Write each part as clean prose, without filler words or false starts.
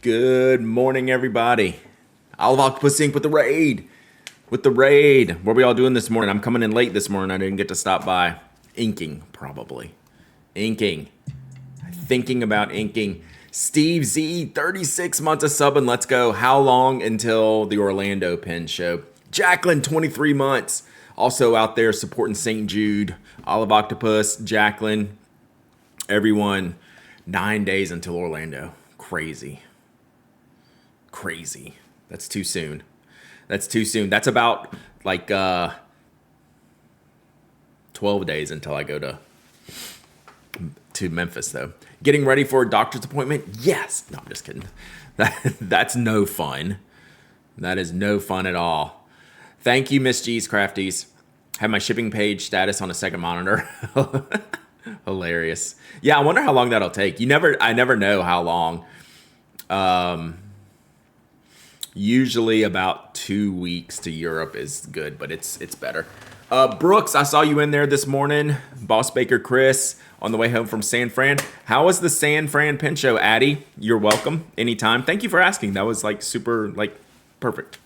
Good morning, everybody. Olive Octopus Inc. with the raid. What are we all doing this morning? I'm coming in late this morning. I didn't get to stop by. Inking, probably. Inking. Thinking about inking. Steve Z, 36 months of sub, and let's go. How long until the Orlando Pin show? Jacqueline, 23 months. Also out there supporting St. Jude. Olive Octopus, Jacqueline, everyone. 9 days until Orlando. Crazy. That's too soon. That's about like 12 days until I go to Memphis, though. Getting ready for a doctor's appointment? Yes. No, I'm just kidding. That's no fun. That is no fun at all. Thank you, Miss G's Crafties. Have my shipping page status on a second monitor. Hilarious. Yeah, I wonder how long that'll take. I never know how long. Usually about 2 weeks to Europe is good, but it's better. Brooks, I saw you in there this morning. Boss Baker Chris on the way home from San Fran. How was the San Fran Pin Show, Addie? You're welcome anytime. Thank you for asking. That was like super perfect.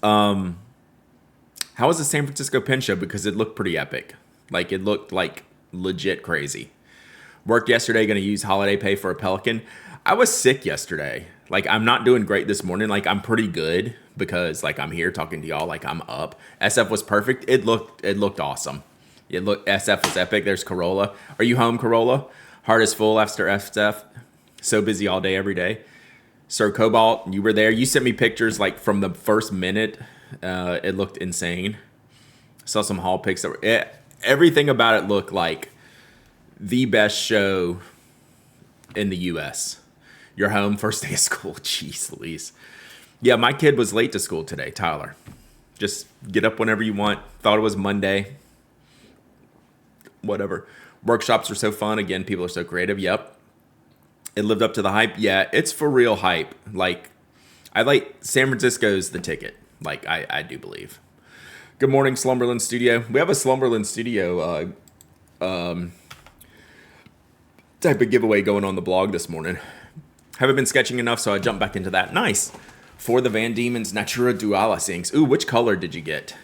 How was the San Francisco Pin Show? Because it looked pretty epic. Like it looked like legit crazy. Worked yesterday, going to use holiday pay for a Pelican. I was sick yesterday. Like, I'm not doing great this morning. Like, I'm pretty good because, like, I'm here talking to y'all. Like, I'm up. SF was perfect. It looked awesome. SF was epic. There's Corolla. Are you home, Corolla? Heart is full after SF. So busy all day, every day. Sir Cobalt, you were there. You sent me pictures, like, from the first minute. It looked insane. Saw some haul pics. Everything about it looked like the best show in the U.S. You're home, first day of school. Jeez Louise. Yeah, my kid was late to school today, Tyler. Just get up whenever you want. Thought it was Monday. Whatever. Workshops are so fun. Again, people are so creative. Yep. It lived up to the hype. Yeah, it's for real hype. Like, San Francisco's the ticket. Like, I do believe. Good morning, Slumberland Studio. We have a Slumberland Studio type of giveaway going on the blog this morning. Haven't been sketching enough, so I jumped back into that. Nice. For the Van Diemen's Natura Dualis inks. Ooh, which color did you get?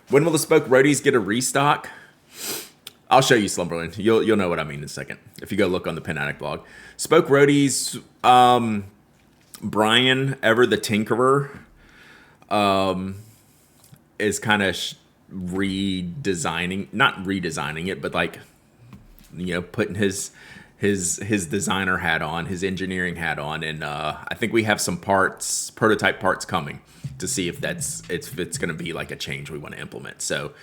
When will the Spoke Roadies get a restock? I'll show you, Slumberland. You'll know what I mean in a second if you go look on the Pen Addict blog. Spoke Roadies, Brian Ever the Tinkerer is kind of not redesigning it, but like, you know, putting his designer hat on, his engineering hat on, and I think we have some prototype parts coming to see if it's going to be like a change we want to implement. So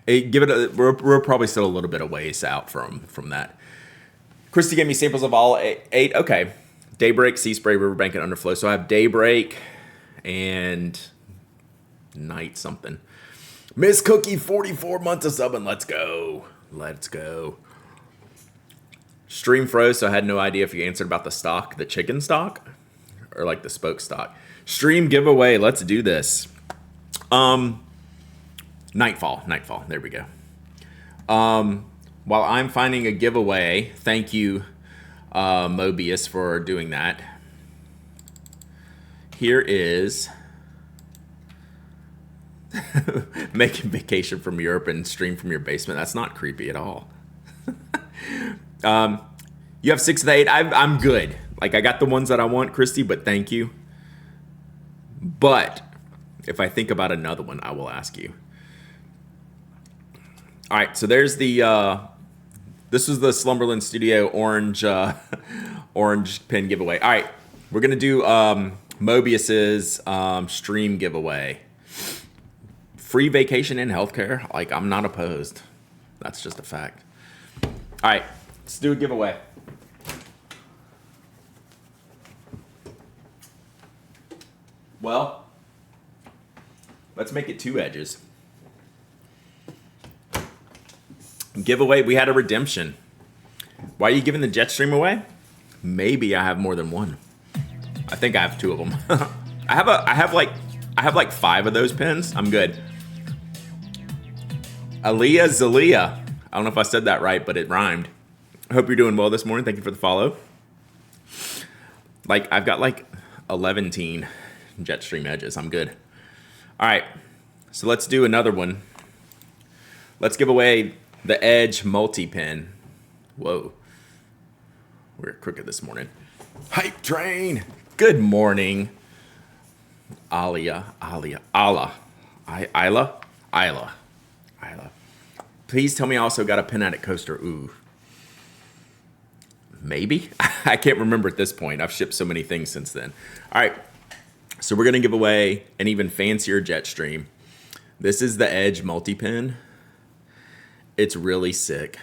we're probably still a little bit of ways out from that. Christy gave me samples of all eight. Okay, Daybreak, Sea Spray, Riverbank, and Underflow. So I have Daybreak and Night something. Miss Cookie, 44 months of subbing. Let's go. Stream froze, so I had no idea if you answered about the chicken stock, or like the spoke stock. Stream giveaway, let's do this. Nightfall, there we go. While I'm finding a giveaway, thank you, Mobius, for doing that. Here is making vacation from Europe and stream from your basement. That's not creepy at all. You have 6 of the 8. I'm good. Like, I got the ones that I want, Christy, but thank you. But if I think about another one, I will ask you. All right, so there's this is the Slumberland Studio orange pin giveaway. All right, we're going to do Mobius's stream giveaway. Free vacation in healthcare. Like, I'm not opposed. That's just a fact. All right. Let's do a giveaway. Well, let's make it 2 edges. Giveaway, we had a redemption. Why are you giving the Jetstream away? Maybe I have more than one. I think I have 2 of them. I have like 5 of those pins. I'm good. Aaliyah Zalia. I don't know if I said that right, but it rhymed. I hope you're doing well this morning. Thank you for the follow. Like, I've got like 11 Jetstream edges. I'm good. All right, so let's do another one. Let's give away the Edge multi-pin. Whoa. We're crooked this morning. Hype train. Good morning. Isla. Please tell me I also got a Pin Addict coaster. Ooh. Maybe? I can't remember at this point. I've shipped so many things since then. All right. So we're going to give away an even fancier Jetstream. This is the Edge multi-pin. It's really sick.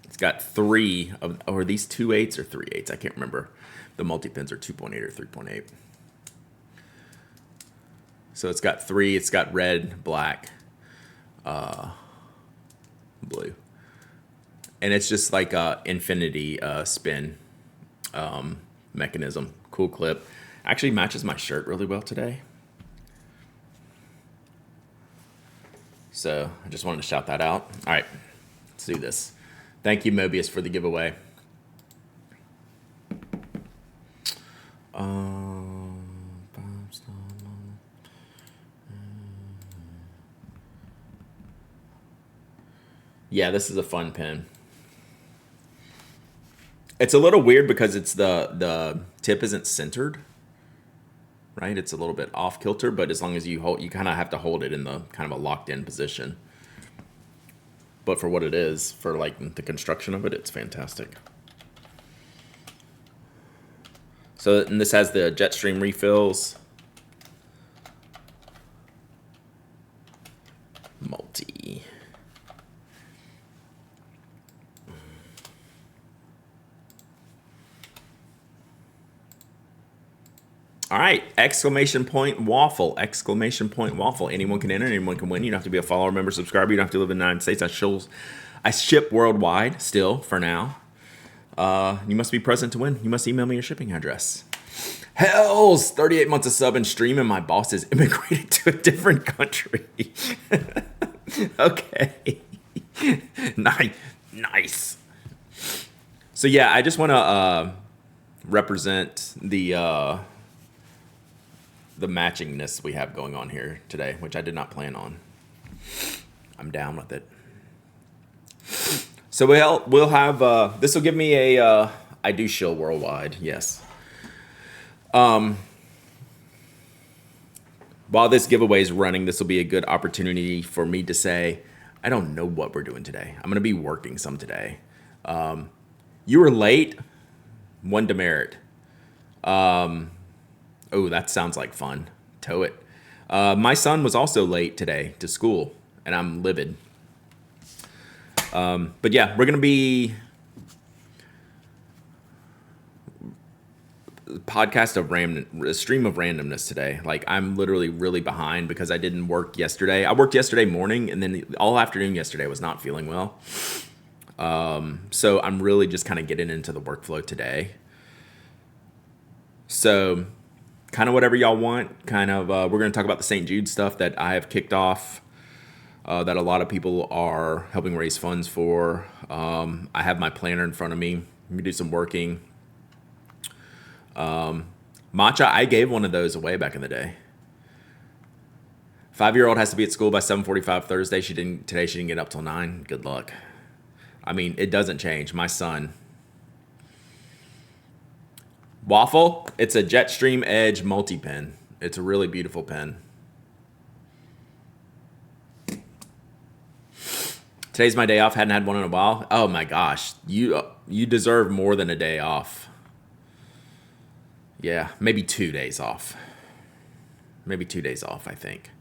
It's got 3 of, or these 2.8s or 3.8s? I can't remember. The multi-pins are 2.8 or 3.8. So it's got 3. It's got red, black, blue. And it's just like a infinity spin mechanism. Cool clip. Actually matches my shirt really well today. So I just wanted to shout that out. All right, let's do this. Thank you, Mobius, for the giveaway. Yeah, this is a fun pin. It's a little weird because it's the tip isn't centered, right? It's a little bit off kilter, but as long as you hold, you kind of have to hold it in the kind of a locked in position. But for what it is, for like the construction of it, it's fantastic. So, and this has the Jetstream refills. Multi. All right, exclamation point waffle, exclamation point waffle. Anyone can enter, anyone can win. You don't have to be a follower, member, subscriber. You don't have to live in the United States. I ship worldwide still for now. You must be present to win. You must email me your shipping address. Hells, 38 months of sub and stream, and my boss has immigrated to a different country. Okay, nice. So yeah, I just want to represent the matchingness we have going on here today, which I did not plan on. I'm down with it. So we'll have this will give me a I do shill worldwide, yes. While this giveaway is running, this will be a good opportunity for me to say, I don't know what we're doing today. I'm going to be working some today. You were late, one demerit. Oh, that sounds like fun. Tow it. My son was also late today to school, and I'm livid. But yeah, we're going to be a stream of randomness today. Like, I'm literally really behind because I didn't work yesterday. I worked yesterday morning, and then all afternoon yesterday I was not feeling well. So I'm really just kind of getting into the workflow today. So kind of whatever y'all want. Kind of, we're going to talk about the St. Jude stuff that I have kicked off, that a lot of people are helping raise funds for. I have my planner in front of me. Let me do some working. Matcha, I gave one of those away back in the day. 5-year-old has to be at school by 7:45 Thursday. Today she didn't get up till 9. Good luck. I mean, it doesn't change. My son. Waffle, it's a Jetstream Edge multi-pen. It's a really beautiful pen. Today's my day off. Hadn't had one in a while. Oh my gosh, you deserve more than a day off. Yeah, maybe 2 days off. Maybe 2 days off, I think.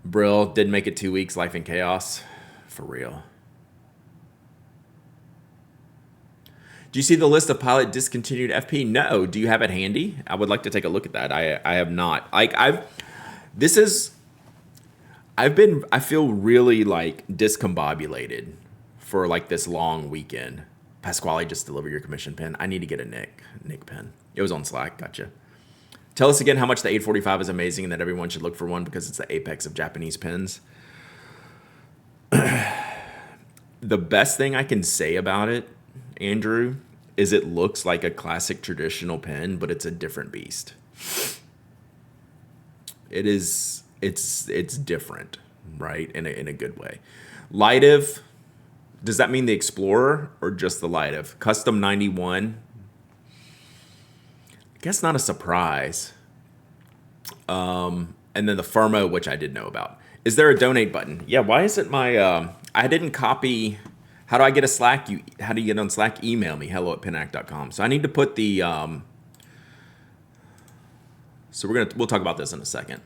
Brill did make it 2 weeks. Life in chaos, for real. Do you see the list of pilot discontinued FP? No. Do you have it handy? I would like to take a look at that. I have not. Like I feel really like discombobulated for like this long weekend. Pasquale, just deliver your commission pin. I need to get a Nick pin. It was on Slack. Gotcha. Tell us again how much the 845 is amazing and that everyone should look for one because it's the apex of Japanese pins. The best thing I can say about it Andrew, is it looks like a classic traditional pen, but it's a different beast. It is, it's different, right? In a good way. Lightive, does that mean the Explorer or just the Lightive? Custom 91, I guess not a surprise. And then the Firmo, which I did know about. Is there a donate button? Yeah, why isn't my, I didn't copy, how do I get a Slack? How do you get on Slack? Email me, hello@pinac.com. So I need to put the, so we'll talk about this in a second.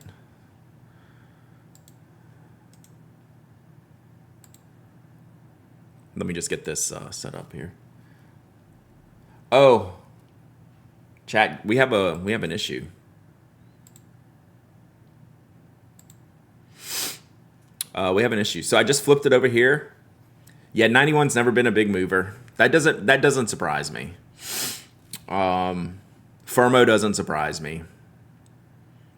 Let me just get this set up here. Oh, chat, we have an issue. We have an issue. So I just flipped it over here. Yeah, 91's never been a big mover. That doesn't surprise me. Firmo doesn't surprise me.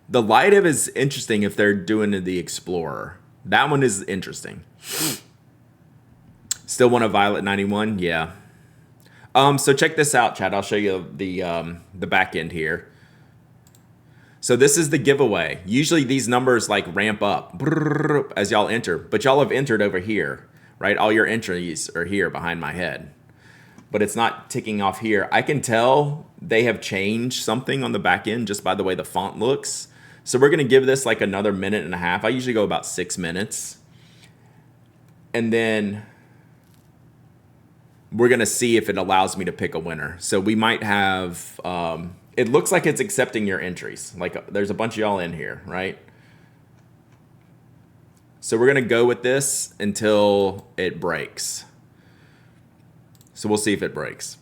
The Lightive is interesting if they're doing the Explorer. That one is interesting. Still want a Violet 91? Yeah. So check this out, Chad. I'll show you the back end here. So this is the giveaway. Usually these numbers like ramp up as y'all enter, but y'all have entered over here, right? All your entries are here behind my head, but it's not ticking off here. I can tell they have changed something on the back end just by the way the font looks. So we're gonna give this like another minute and a half. I usually go about 6 minutes. And then we're gonna see if it allows me to pick a winner. So we might have, it looks like it's accepting your entries. Like there's a bunch of y'all in here, right? So we're gonna go with this until it breaks. So we'll see if it breaks.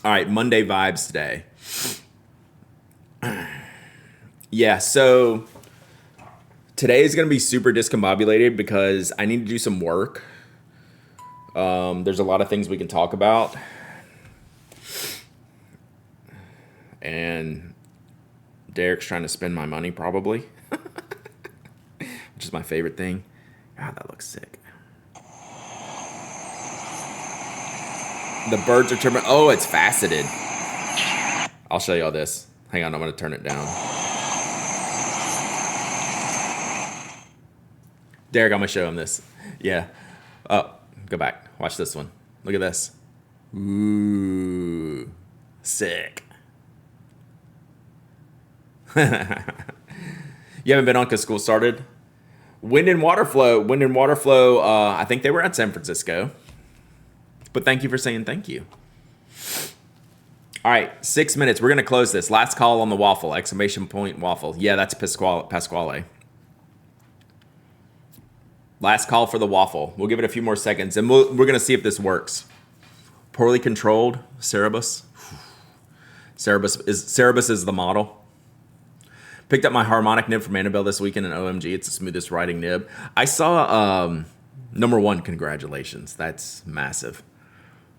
All right, Monday vibes today. Yeah, so today is gonna be super discombobulated because I need to do some work. There's a lot of things we can talk about. And Derek's trying to spend my money probably, which is my favorite thing. God, that looks sick. The birds are turning. Oh, it's faceted. I'll show you all this. Hang on, I'm going to turn it down. Derek, I'm going to show him this. Yeah. Oh, go back. Watch this one. Look at this. Ooh, sick. You haven't been on because school started? Wind and water flow. I think they were at San Francisco. But thank you for saying thank you. All right, 6 minutes. We're going to close this. Last call on the waffle. Exclamation point waffle. Yeah, that's Pasquale. Last call for the waffle. We'll give it a few more seconds, and we're going to see if this works. Poorly controlled. Cerebus. Cerebus is the model. Picked up my harmonic nib from Annabelle this weekend, and OMG, it's the smoothest riding nib. I saw number one, congratulations. That's massive.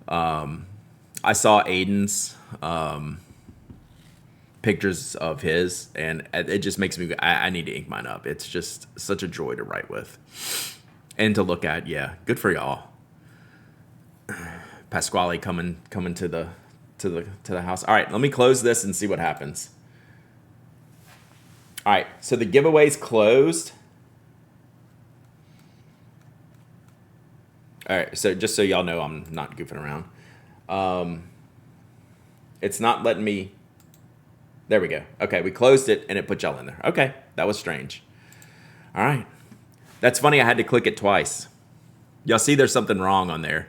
I saw Aiden's pictures of his, and it just makes me, I need to ink mine up. It's just such a joy to write with and to look at. Yeah, good for y'all. Pasquale coming to the house. All right, let me close this and see what happens. All right, so the giveaway's closed. All right, so just so y'all know, I'm not goofing around. It's not letting me. There we go. Okay, we closed it, and it put y'all in there. Okay, that was strange. All right. That's funny, I had to click it twice. Y'all see there's something wrong on there.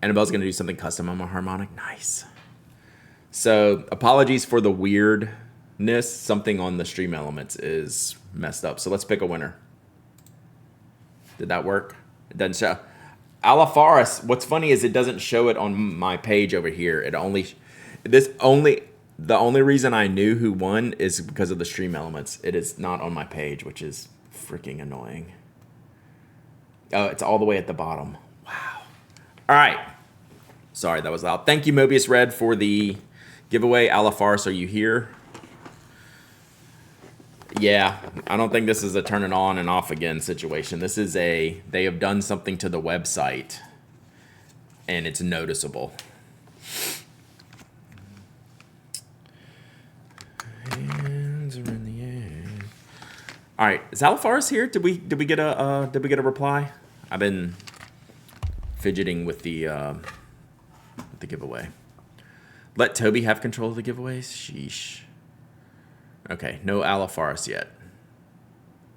Annabelle's going to do something custom on my harmonic. Nice. So, apologies for the weirdness. Something on the stream elements is messed up. So, let's pick a winner. Did that work? It doesn't show. Alafaris, what's funny is it doesn't show it on my page over here. The only reason I knew who won is because of the stream elements. It is not on my page, which is freaking annoying. Oh, it's all the way at the bottom. Wow. All right. Sorry, that was loud. Thank you, Mobius Red, for the giveaway. Alafaris, are you here? Yeah, I don't think this is a turn it on and off again situation. This is they have done something to the website and it's noticeable. Hands are in the air. All right, is Alfaris here? Did we get a reply? I've been fidgeting with the giveaway. Let Toby have control of the giveaways? Sheesh. Okay, no Alfaris yet.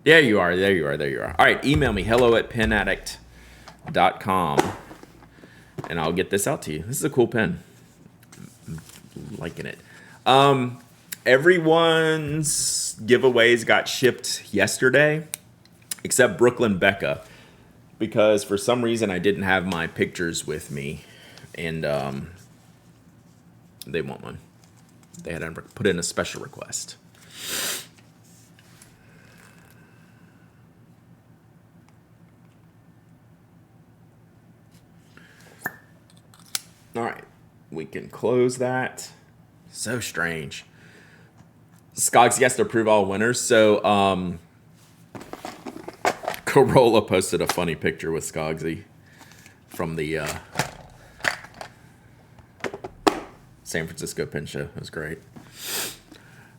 There you are. All right, email me, hello@penaddict.com, and I'll get this out to you. This is a cool pen. I'm liking it. Everyone's giveaways got shipped yesterday, except Brooklyn Becca, because for some reason I didn't have my pictures with me, and they want one. They had to put in a special request. All right, we can close that. So strange. Skoggs has to approve all winners. So, Corolla posted a funny picture with Skoggsy from the San Francisco Pen Show. It was great.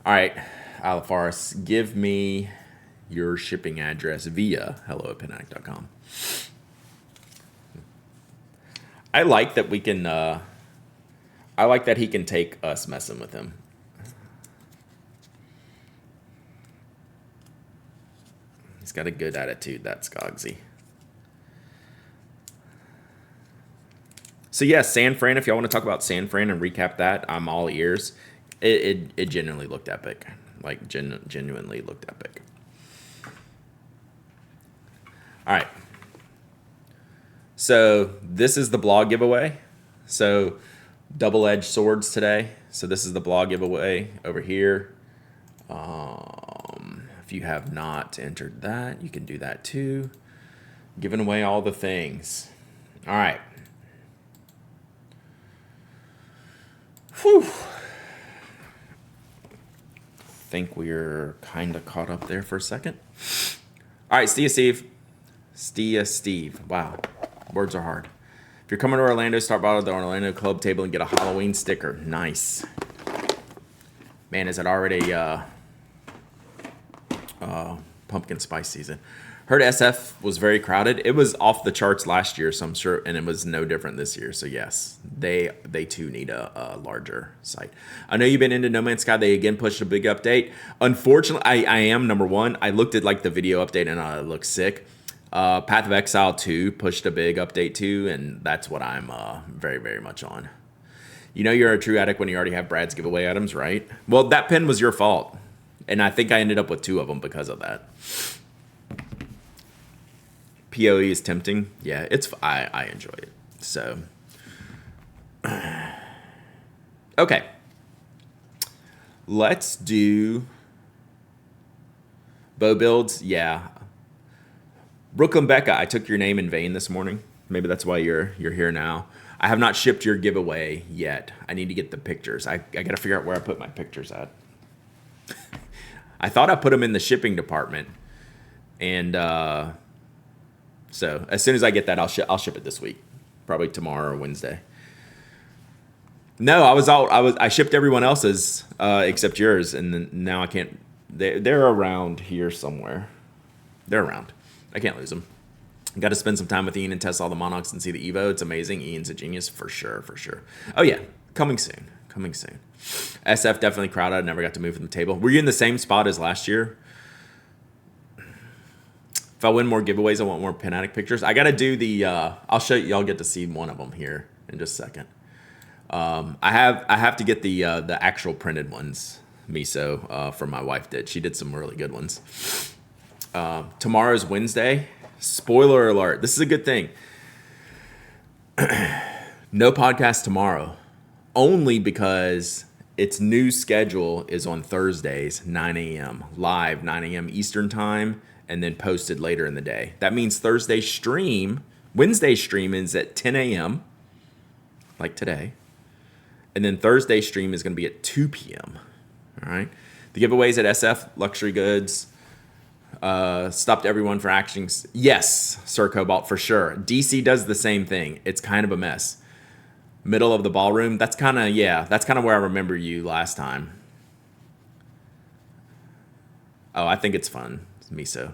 All right, Alfaris, give me your shipping address via hello@penaddict.com. I like that we can. I like that he can take us messing with him. He's got a good attitude, that Skoggsy. So yeah, San Fran. If y'all want to talk about San Fran and recap that, I'm all ears. It genuinely looked epic. Like genuinely looked epic. All right. So this is the blog giveaway. So double-edged swords today. So this is the blog giveaway over here. If you have not entered that, you can do that too. Giving away all the things. All right. Whew. Think we're kind of caught up there for a second. All right, Steve. Wow, words are hard. If you're coming to Orlando, start by the Orlando Club table and get a Halloween sticker. Nice. Man, is it already pumpkin spice season? Heard SF was very crowded. It was off the charts last year, so I'm sure, and it was no different this year. So yes, they too need a larger site. I know you've been into No Man's Sky. They again pushed a big update. Unfortunately, I am number one. I looked at like the video update and it looked sick. Path of Exile 2 pushed a big update too, and that's what I'm very, very much on. You know you're a true addict when you already have Brad's giveaway items, right? Well, that pen was your fault, and I think I ended up with 2 of them because of that. PoE is tempting. Yeah, I enjoy it. So, okay. Let's do bow builds. Yeah. Brooklyn Becca, I took your name in vain this morning. Maybe that's why you're here now. I have not shipped your giveaway yet. I need to get the pictures. I got to figure out where I put my pictures at. I thought I put them in the shipping department. And so as soon as I get that, I'll ship it this week. Probably tomorrow or Wednesday. No, I shipped everyone else's except yours, and then now I can't. They're around here somewhere. They're around. I can't lose them. Got to spend some time with Ian and test all the Monarchs and see the Evo. It's amazing. Ian's a genius for sure. Oh yeah, coming soon. SF definitely crowded. I never got to move from the table. Were you in the same spot as last year? If I win more giveaways, I want more Pen Addict pictures. I got to do the. I'll show you. Y'all get to see one of them here in just a second. I have to get the actual printed ones. Miso from my wife did. She did some really good ones. Tomorrow's Wednesday. Spoiler alert. This is a good thing. No podcast tomorrow. Only because its new schedule is on Thursdays, 9 a.m. Live, 9 a.m. Eastern time, and then posted later in the day. That means Wednesday stream is at 10 a.m., like today. And then Thursday stream is going to be at 2 p.m. All right. The giveaways at SF, Luxury Goods, stopped everyone for actions. Yes, Sir Cobalt, for sure. DC does the same thing. It's kind of a mess. Middle of the ballroom. That's kind of, yeah, that's kind of where I remember you last time. Oh, I think it's fun. It's miso.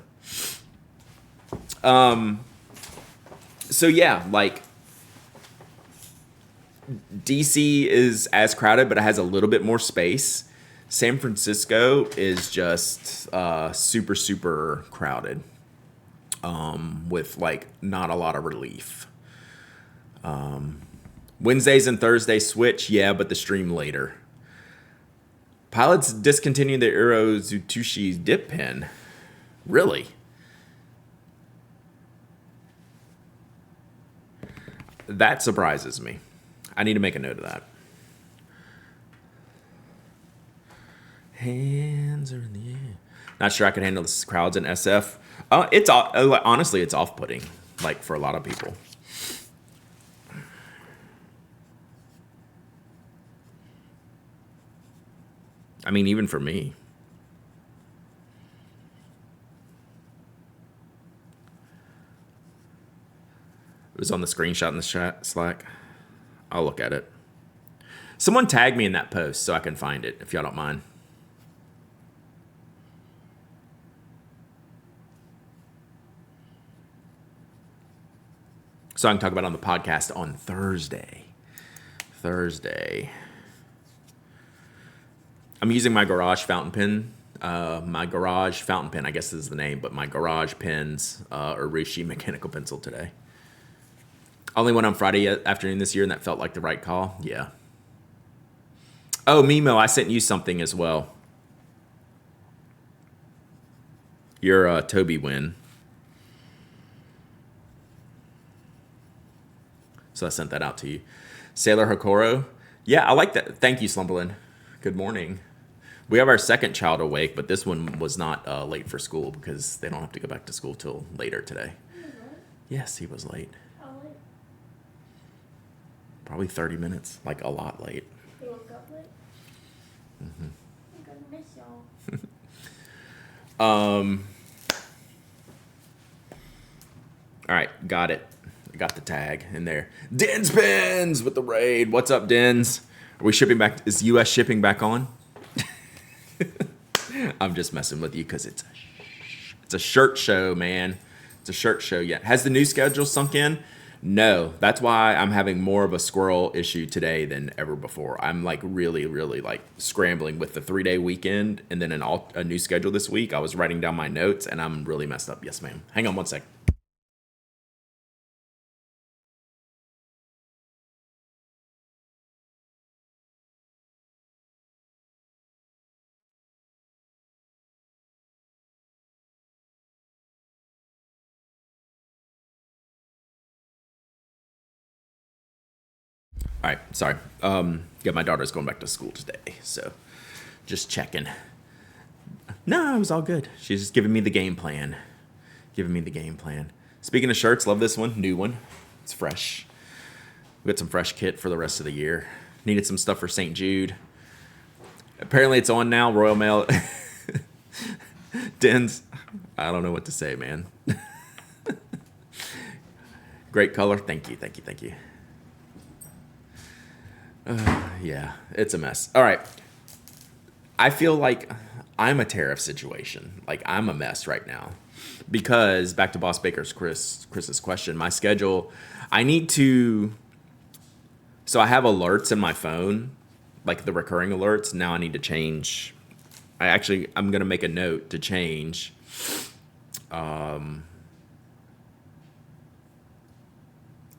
So yeah, like DC is as crowded, but it has a little bit more space. San Francisco is just super, super crowded with like not a lot of relief. Wednesdays and Thursdays switch, yeah, but the stream later. Pilots discontinued the Euro Zutushi's dip pin. Really? That surprises me. I need to make a note of that. Hands are in the air. Not sure I could handle the crowds in SF. It's honestly, it's off-putting, like for a lot of people. I mean, even for me. It was on the screenshot in the chat Slack. I'll look at it. Someone tag me in that post so I can find it, if y'all don't mind. So I can talk about it on the podcast on Thursday. I'm using my garage fountain pen. My garage fountain pen, I guess is the name, but my garage pens are Urushi mechanical pencil today. Only went on Friday afternoon this year, and that felt like the right call. Yeah. Oh, Mimo, I sent you something as well. Your Toby win. So I sent that out to you. Sailor Hokoro. Yeah, I like that. Thank you, Slumberland. Good morning. We have our second child awake, but this one was not late for school because they don't have to go back to school till later today. Yes, he was late. How late? Probably 30 minutes, like a lot late. He woke up late? Mm-hmm. I'm gonna miss y'all. All right, got it. I got the tag in there. Dens Pins with the raid. What's up, Dens? Are we shipping back? Is U.S. shipping back on? I'm just messing with you because it's a shirt show, man. It's a shirt show. Yeah. Has the new schedule sunk in? No. That's why I'm having more of a squirrel issue today than ever before. I'm like really, really like scrambling with the 3-day weekend and then a new schedule this week. I was writing down my notes and I'm really messed up. Yes, ma'am. Hang on one sec. All right, sorry. Yeah, my daughter's going back to school today, so just checking. No, it was all good. She's just giving me the game plan. Speaking of shirts, love this one, new one. It's fresh. We got some fresh kit for the rest of the year. Needed some stuff for St. Jude. Apparently it's on now, Royal Mail. Dens, I don't know what to say, man. Great color. Thank you. Yeah, it's a mess. All right. I feel like I'm a tariff situation. Like I'm a mess right now. Because back to Boss Baker's Chris's question, my schedule, I need to. So I have alerts in my phone, like the recurring alerts. Now I need to change. I'm gonna make a note to change.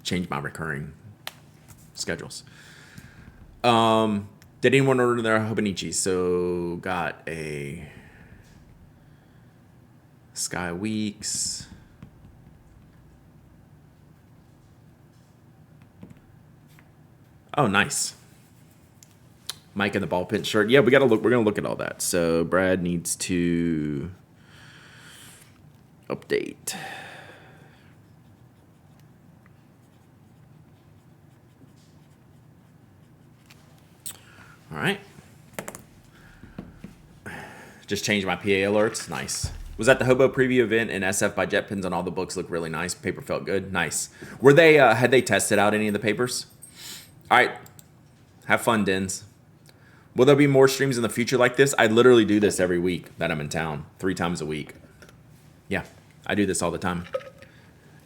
Change my recurring schedules. Did anyone order their Hobonichi? So got a Sky Weeks. Oh, nice. Mike in the ball pin shirt. Yeah, we're gonna look at all that. So Brad needs to update. All right. Just changed my PA alerts. Nice. Was at the Hobo preview event in SF by JetPins, and all the books look really nice. Paper felt good. Nice. Were they? Had they tested out any of the papers? All right. Have fun, Dens. Will there be more streams in the future like this? I literally do this every week that I'm in town, 3 times a week. Yeah, I do this all the time.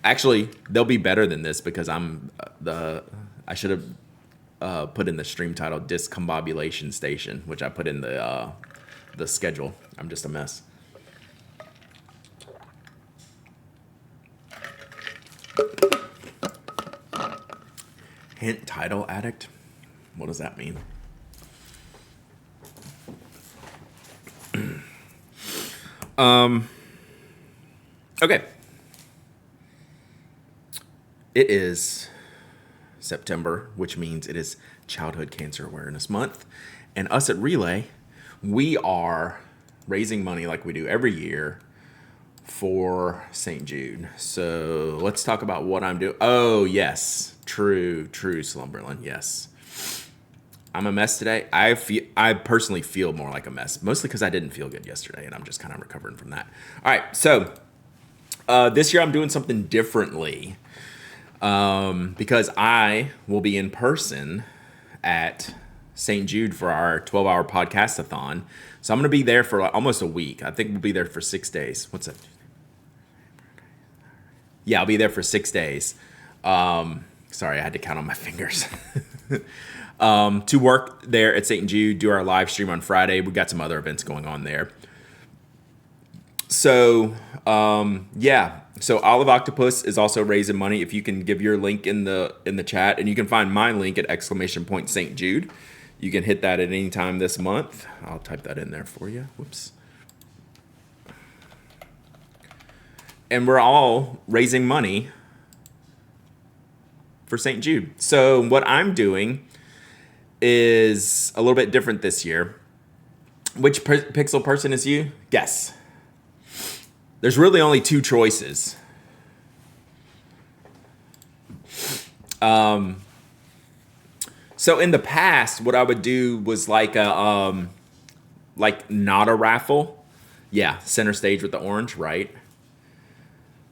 Actually, they'll be better than this because I should have put in the stream title Discombobulation Station, which I put in the schedule. I'm just a mess. Hint title addict? What does that mean? Okay. It is September, which means it is Childhood Cancer Awareness Month. And us at Relay, we are raising money like we do every year for St. Jude. So let's talk about what I'm doing. Oh, yes. True, Slumberland. Yes. I'm a mess today. I personally feel more like a mess, mostly because I didn't feel good yesterday, and I'm just kind of recovering from that. All right, so this year I'm doing something differently because I will be in person at St. Jude for our 12-hour podcast-a-thon. So I'm going to be there for almost a week. I think we'll be there for 6 days. What's that? Yeah, I'll be there for 6 days. Sorry, I had to count on my fingers. To work there at St. Jude, do our live stream on Friday. We got some other events going on there. So, yeah. So Olive Octopus is also raising money. If you can give your link in the chat, and you can find my link at !St. Jude. You can hit that at any time this month. I'll type that in there for you. Whoops. And we're all raising money for St. Jude. So what I'm doing is a little bit different this year. Which pixel person is you? Guess. There's really only 2 choices. So in the past, what I would do was like not a raffle. Yeah, center stage with the orange, right?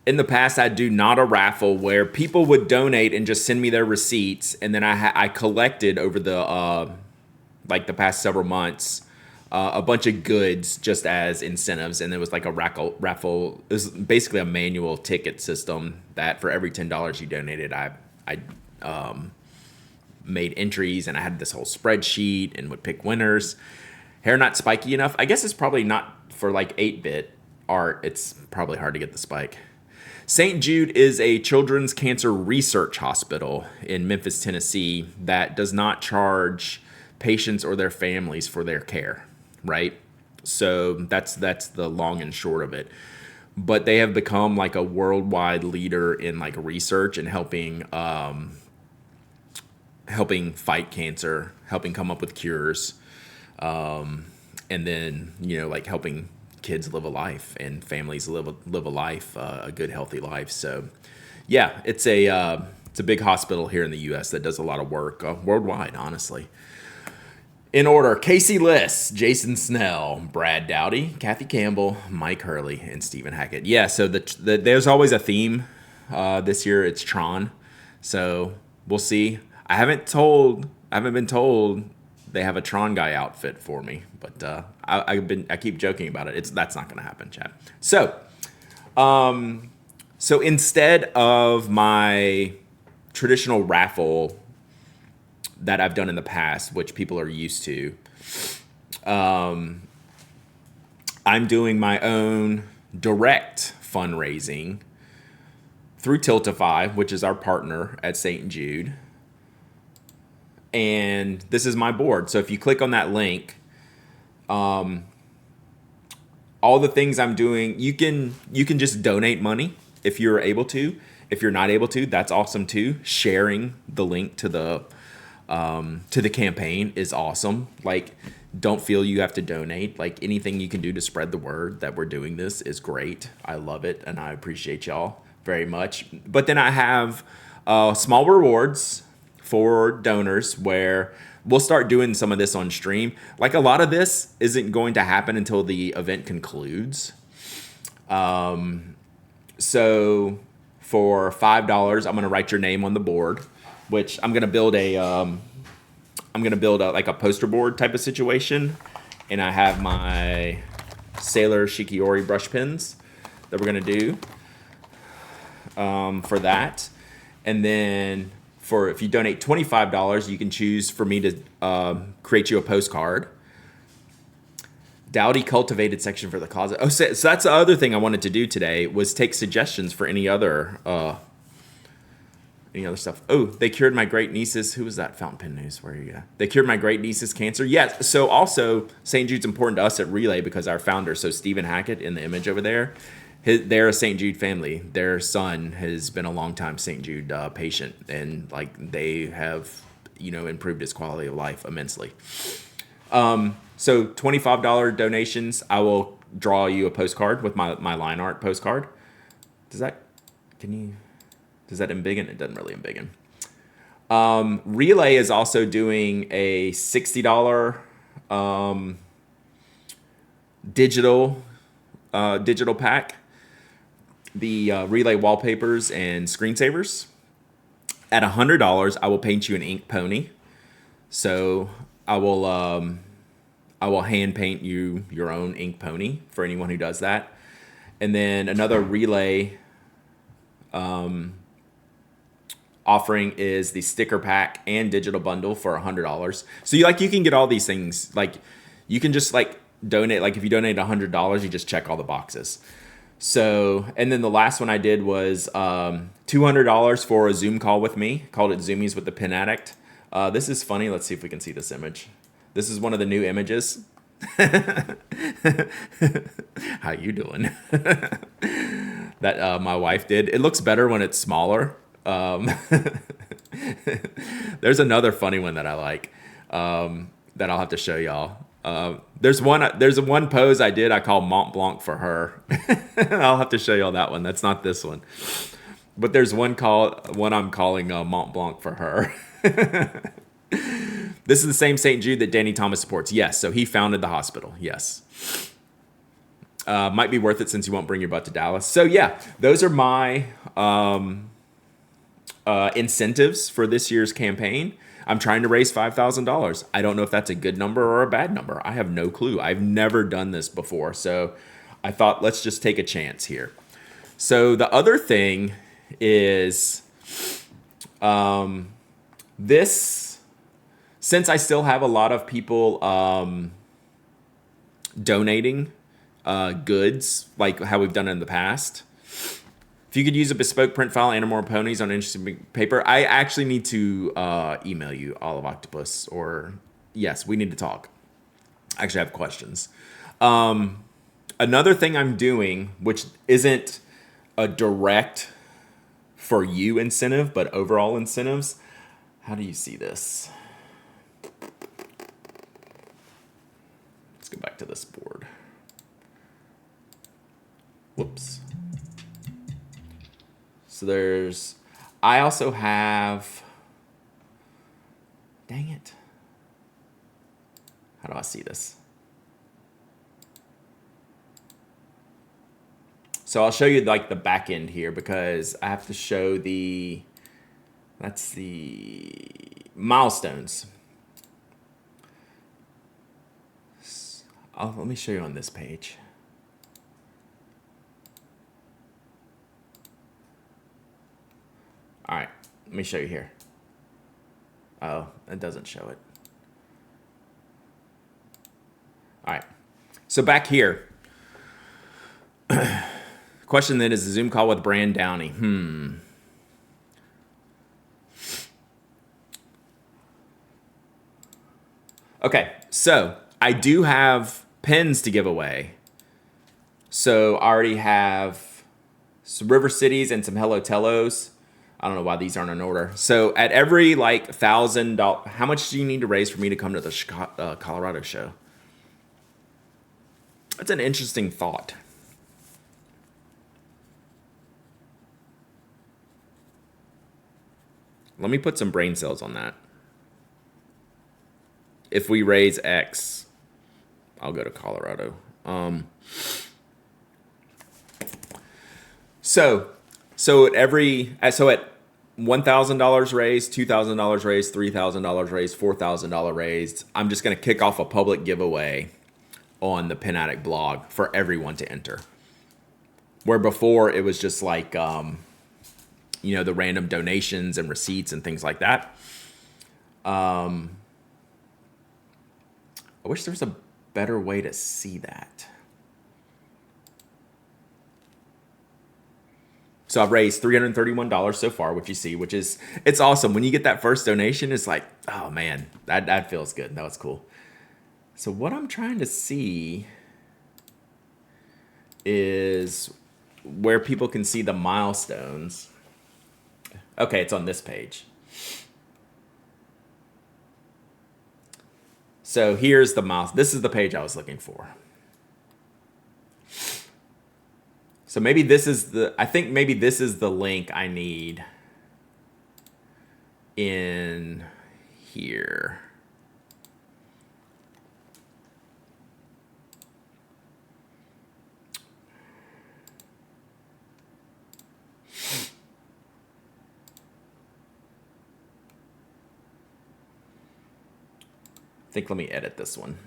In the past, I'd do not a raffle where people would donate and just send me their receipts, and then I collected over the the past several months a bunch of goods just as incentives, and it was like a raffle. It was basically a manual ticket system that for every $10 you donated, I made entries, and I had this whole spreadsheet and would pick winners. Hair not spiky enough. I guess it's probably not for like 8-bit art. It's probably hard to get the spike. St. Jude is a children's cancer research hospital in Memphis, Tennessee that does not charge patients or their families for their care, right? So that's the long and short of it. But they have become like a worldwide leader in like research and helping fight cancer, helping come up with cures, and then like helping kids live a life and families live a life, a good healthy life. So yeah, it's a big hospital here in the U.S. that does a lot of work worldwide, honestly. In order: Casey Liss, Jason Snell, Brad Dowdy, Kathy Campbell, Mike Hurley, and Stephen Hackett. Yeah, so there's always a theme. This year it's Tron, so we'll see. I haven't been told they have a Tron guy outfit for me, but I keep joking about it. That's not going to happen, Chad. So instead of my traditional raffle that I've done in the past, which people are used to, I'm doing my own direct fundraising through Tiltify, which is our partner at St. Jude. And this is my board. So if you click on that link, all the things I'm doing, you can just donate money if you're able to. If you're not able to, that's awesome too. Sharing the link to the campaign is awesome. Like, don't feel you have to donate. Like, anything you can do to spread the word that we're doing this is great. I love it, and I appreciate y'all very much. But then I have small rewards for donors where we'll start doing some of this on stream. Like, a lot of this isn't going to happen until the event concludes. So for $5, I'm going to write your name on the board, which I'm gonna build like a poster board type of situation, and I have my Sailor Shikiori brush pens that we're gonna do for that, and then for if you donate $25, you can choose for me to create you a postcard. Dowdy cultivated section for the closet. Oh, so that's the other thing I wanted to do today was take suggestions for any other stuff. Oh, they cured my great niece's. Who was that? Fountain Pen News. Where are you at? They cured my great niece's cancer. Yes. So also St. Jude's important to us at Relay because our founder, so Stephen Hackett in the image over there, they're a St. Jude family. Their son has been a longtime St. Jude patient, and like they have, improved his quality of life immensely. So $25 donations, I will draw you a postcard with my line art postcard. Does that embiggen? It doesn't really embiggen. Relay is also doing a $60 digital pack. The Relay wallpapers and screensavers. At $100, I will paint you an ink pony. So I will hand paint you your own ink pony for anyone who does that. And then another Relay offering is the sticker pack and digital bundle for $100. So you can get all these things. Like you can just donate. Like if you donate $100, you just check all the boxes. So, and then the last one I did was $200 for a Zoom call with me. Called it Zoomies with the Pen Addict. This is funny. Let's see if we can see this image. This is one of the new images. How you doing? That my wife did. It looks better when it's smaller. There's another funny one that I like that I'll have to show y'all. There's one pose I did I call Mont Blanc for her. I'll have to show y'all that one. That's not this one. But there's one I'm calling Mont Blanc for her. This is the same St. Jude that Danny Thomas supports. Yes, so he founded the hospital. Yes. Might be worth it since you won't bring your butt to Dallas. So yeah, those are my incentives for this year's campaign. I'm trying to raise $5,000. I don't know if that's a good number or a bad number. I have no clue. I've never done this before. So I thought, let's just take a chance here. So the other thing is since I still have a lot of people donating goods, like how we've done it in the past, if you could use a bespoke print file and more ponies on interesting paper, I actually need to email you, Olive Octopus, or yes, we need to talk. I actually have questions. Another thing I'm doing, which isn't a direct for you incentive, but overall incentives. How do you see this? Let's go back to this board. Whoops. So I also have, dang it. How do I see this? So I'll show you like the back end here because I have to show that's the milestones. Let me show you on this page. All right, let me show you here. Oh, it doesn't show it. All right, so back here. Question then is a Zoom call with Brand Downey. Okay, so I do have pens to give away. So I already have some River Cities and some Hello Tellos. I don't know why these aren't in order. So at every $1,000, how much do you need to raise for me to come to the Colorado show? That's an interesting thought. Let me put some brain cells on that. If we raise X, I'll go to Colorado. So at $1,000 raised, $2,000 raised, $3,000 raised, $4,000 raised. I'm just going to kick off a public giveaway on the Pen Addict blog for everyone to enter. Where before it was just like, the random donations and receipts and things like that. I wish there was a better way to see that. So I've raised $331 so far, which you see, it's awesome. When you get that first donation, it's like, oh man, that feels good. That was cool. So what I'm trying to see is where people can see the milestones. Okay, it's on this page. So here's the milestone. This is the page I was looking for. So maybe this is the link I need in here. I think let me edit this one.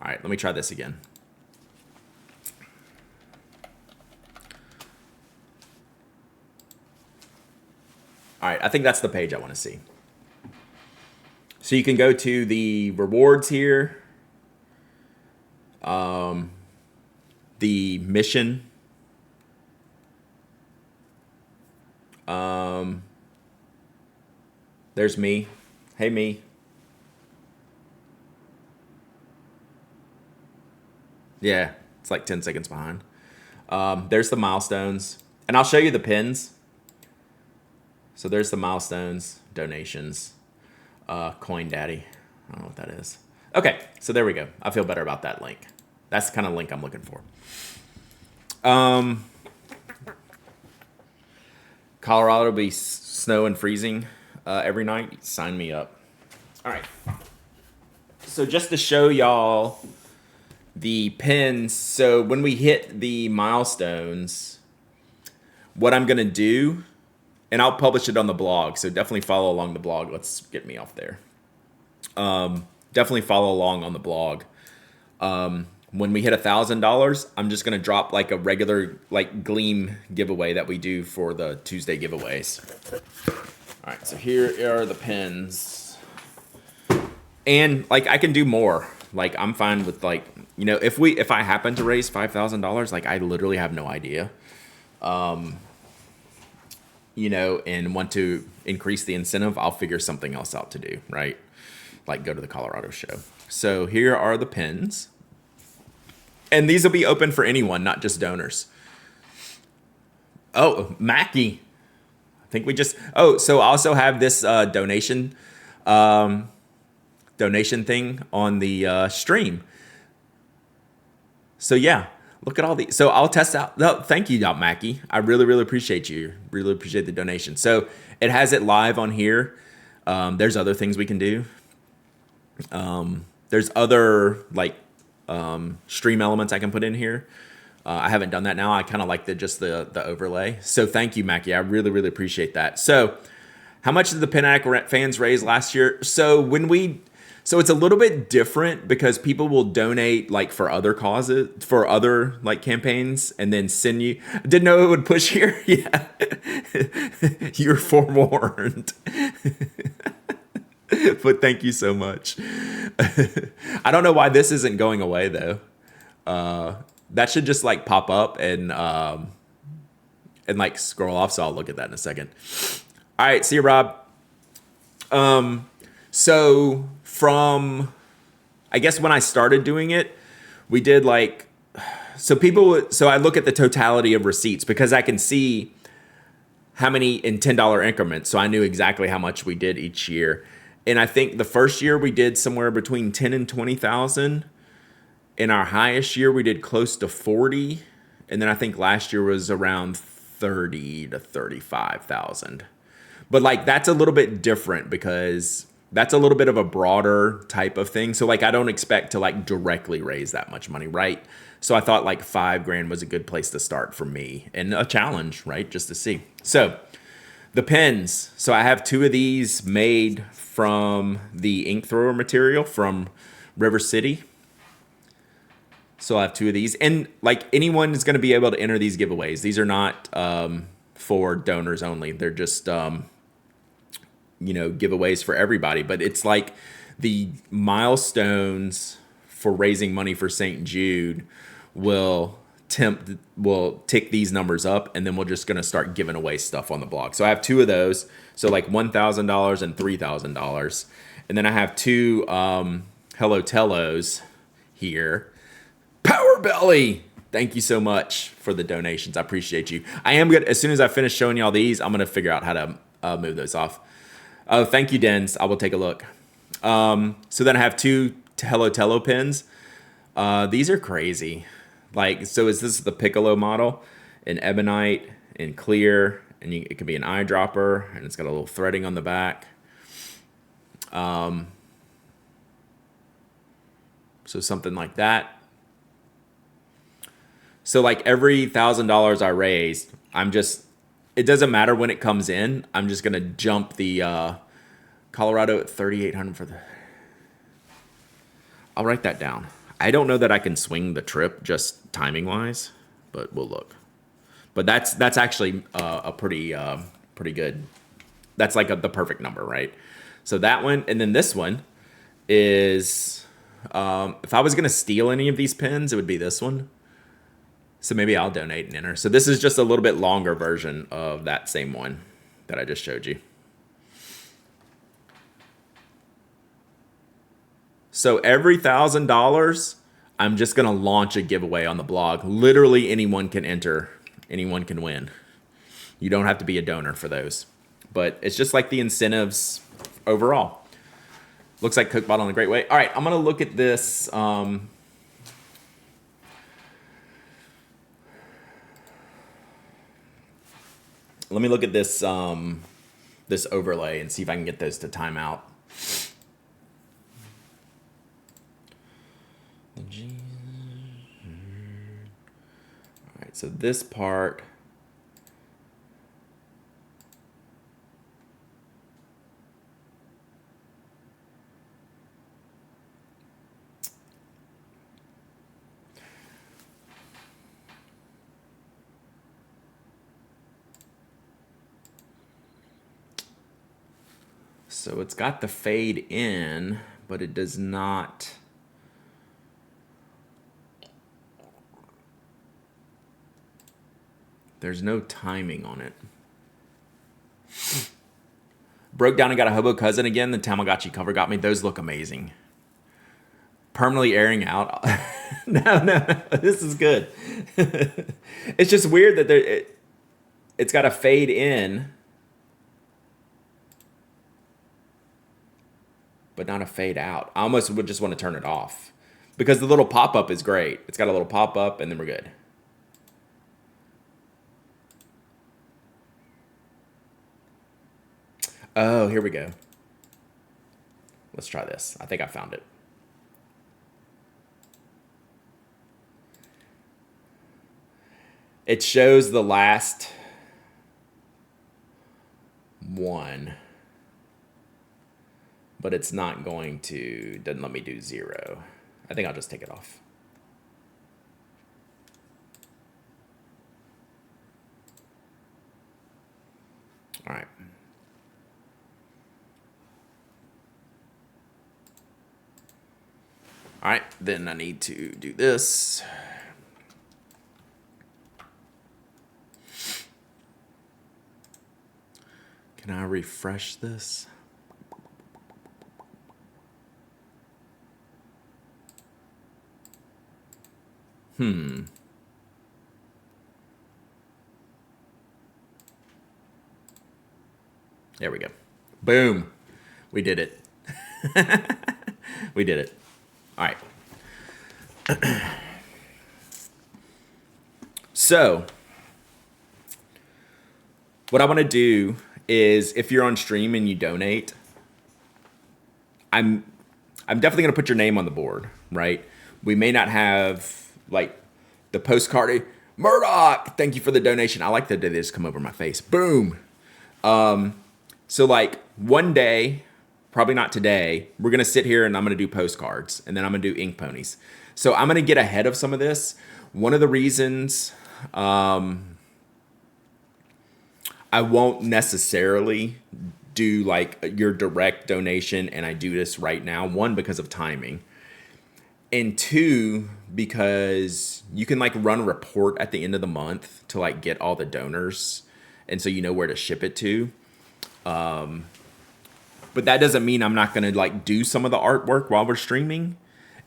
All right, let me try this again. All right, I think that's the page I want to see. So you can go to the rewards here, the mission, there's me. Hey, me. Yeah, it's like 10 seconds behind. There's the milestones. And I'll show you the pins. So there's the milestones, donations, Coin Daddy. I don't know what that is. Okay, so there we go. I feel better about that link. That's the kind of link I'm looking for. Colorado will be snow and freezing every night. Sign me up. All right. So just to show y'all the pins, so when we hit the milestones, what I'm going to do, and I'll publish it on the blog, so definitely follow along the blog. Let's get me off there. Definitely follow along on the blog. When we hit $1,000, I'm just going to drop like a regular like Gleam giveaway that we do for the Tuesday giveaways. All right, so here are the pins. And like I can do more. Like I'm fine with like, if I happen to raise $5,000, like I literally have no idea. And want to increase the incentive, I'll figure something else out to do, right? Like go to the Colorado show. So here are the pins. And these will be open for anyone, not just donors. Oh, Mackie. I think we just... Oh, so I also have this donation thing on the stream. So yeah, look at all these. So I'll test out... No, thank you, Mackie. I really, really appreciate you. Really appreciate the donation. So it has it live on here. There's other things we can do. There's other like stream elements I can put in here. I haven't done that now. I kind of like the overlay. So thank you, Mackie. I really, really appreciate that. So how much did the Pen Addict fans raise last year? So it's a little bit different because people will donate like for other causes, for other like campaigns, and then send you. Didn't know it would push here. Yeah, you're forewarned. But thank you so much. I don't know why this isn't going away though. That should just like pop up and like scroll off. So I'll look at that in a second. All right, see you, Rob. So from, I guess when I started doing it, we did like, so I look at the totality of receipts because I can see how many in $10 increments. So I knew exactly how much we did each year. And I think the first year we did somewhere between 10 and 20,000. In our highest year, we did close to 40. And then I think last year was around 30 to 35,000. But like, that's a little bit different because that's a little bit of a broader type of thing. So like I don't expect to like directly raise that much money, right? So I thought like 5 grand was a good place to start for me and a challenge, right? Just to see. So the pens. So I have 2 of these made from the ink thrower material from River City. So I have 2 of these, and like anyone is going to be able to enter these giveaways. These are not for donors only. They're just giveaways for everybody. But it's like the milestones for raising money for St. Jude will tick these numbers up, and then we're just going to start giving away stuff on the blog. So I have 2 of those. So like $1,000 and $3,000, and then I have 2 Hello Tellos here. Power Belly, thank you so much for the donations. I appreciate you. I am good. As soon as I finish showing y'all these, I'm gonna figure out how to move those off. Oh, thank you, Dens. I will take a look. So then I have 2 Hello Tello pins. These are crazy. Like, so is this the Piccolo model in ebonite, in clear, and it could be an eyedropper, and it's got a little threading on the back. So something like that. So like every $1,000 I raised, it doesn't matter when it comes in. I'm just going to jump the Colorado at 3,800 for I'll write that down. I don't know that I can swing the trip just timing wise, but we'll look. But that's actually a pretty good. That's like the perfect number, right? So that one, and then this one is, if I was going to steal any of these pins, it would be this one. So maybe I'll donate and enter. So this is just a little bit longer version of that same one that I just showed you. So every $1,000, I'm just going to launch a giveaway on the blog. Literally anyone can enter. Anyone can win. You don't have to be a donor for those. But it's just like the incentives overall. Looks like Cook bought on a great way. All right, I'm going to look at this. Let me look at this this overlay and see if I can get those to time out. All right, so this part. So it's got the fade in, but it does not. There's no timing on it. Broke down and got a hobo cousin again. The Tamagotchi cover got me. Those look amazing. Permanently airing out. No, this is good. It's just weird that it's got a fade in, but not a fade out. I almost would just want to turn it off because the little pop-up is great. It's got a little pop-up and then we're good. Oh, here we go. Let's try this. I think I found it. It shows the last one, but it's not going to, doesn't let me do 0. I think I'll just take it off. All right. All right, then I need to do this. Can I refresh this? There we go. Boom. We did it. We did it. All right. So, what I want to do is if you're on stream and you donate, I'm definitely gonna put your name on the board, right? We may not have like the postcard. Murdoch, thank you for the donation. I like that they just come over my face. Boom. So like one day, probably not today, we're gonna sit here and I'm gonna do postcards and then I'm gonna do ink ponies. So I'm gonna get ahead of some of this. One of the reasons I won't necessarily do like your direct donation and I do this right now. One, because of timing. And two, because you can like run a report at the end of the month to like get all the donors. And so you know where to ship it to. But that doesn't mean I'm not going to like do some of the artwork while we're streaming.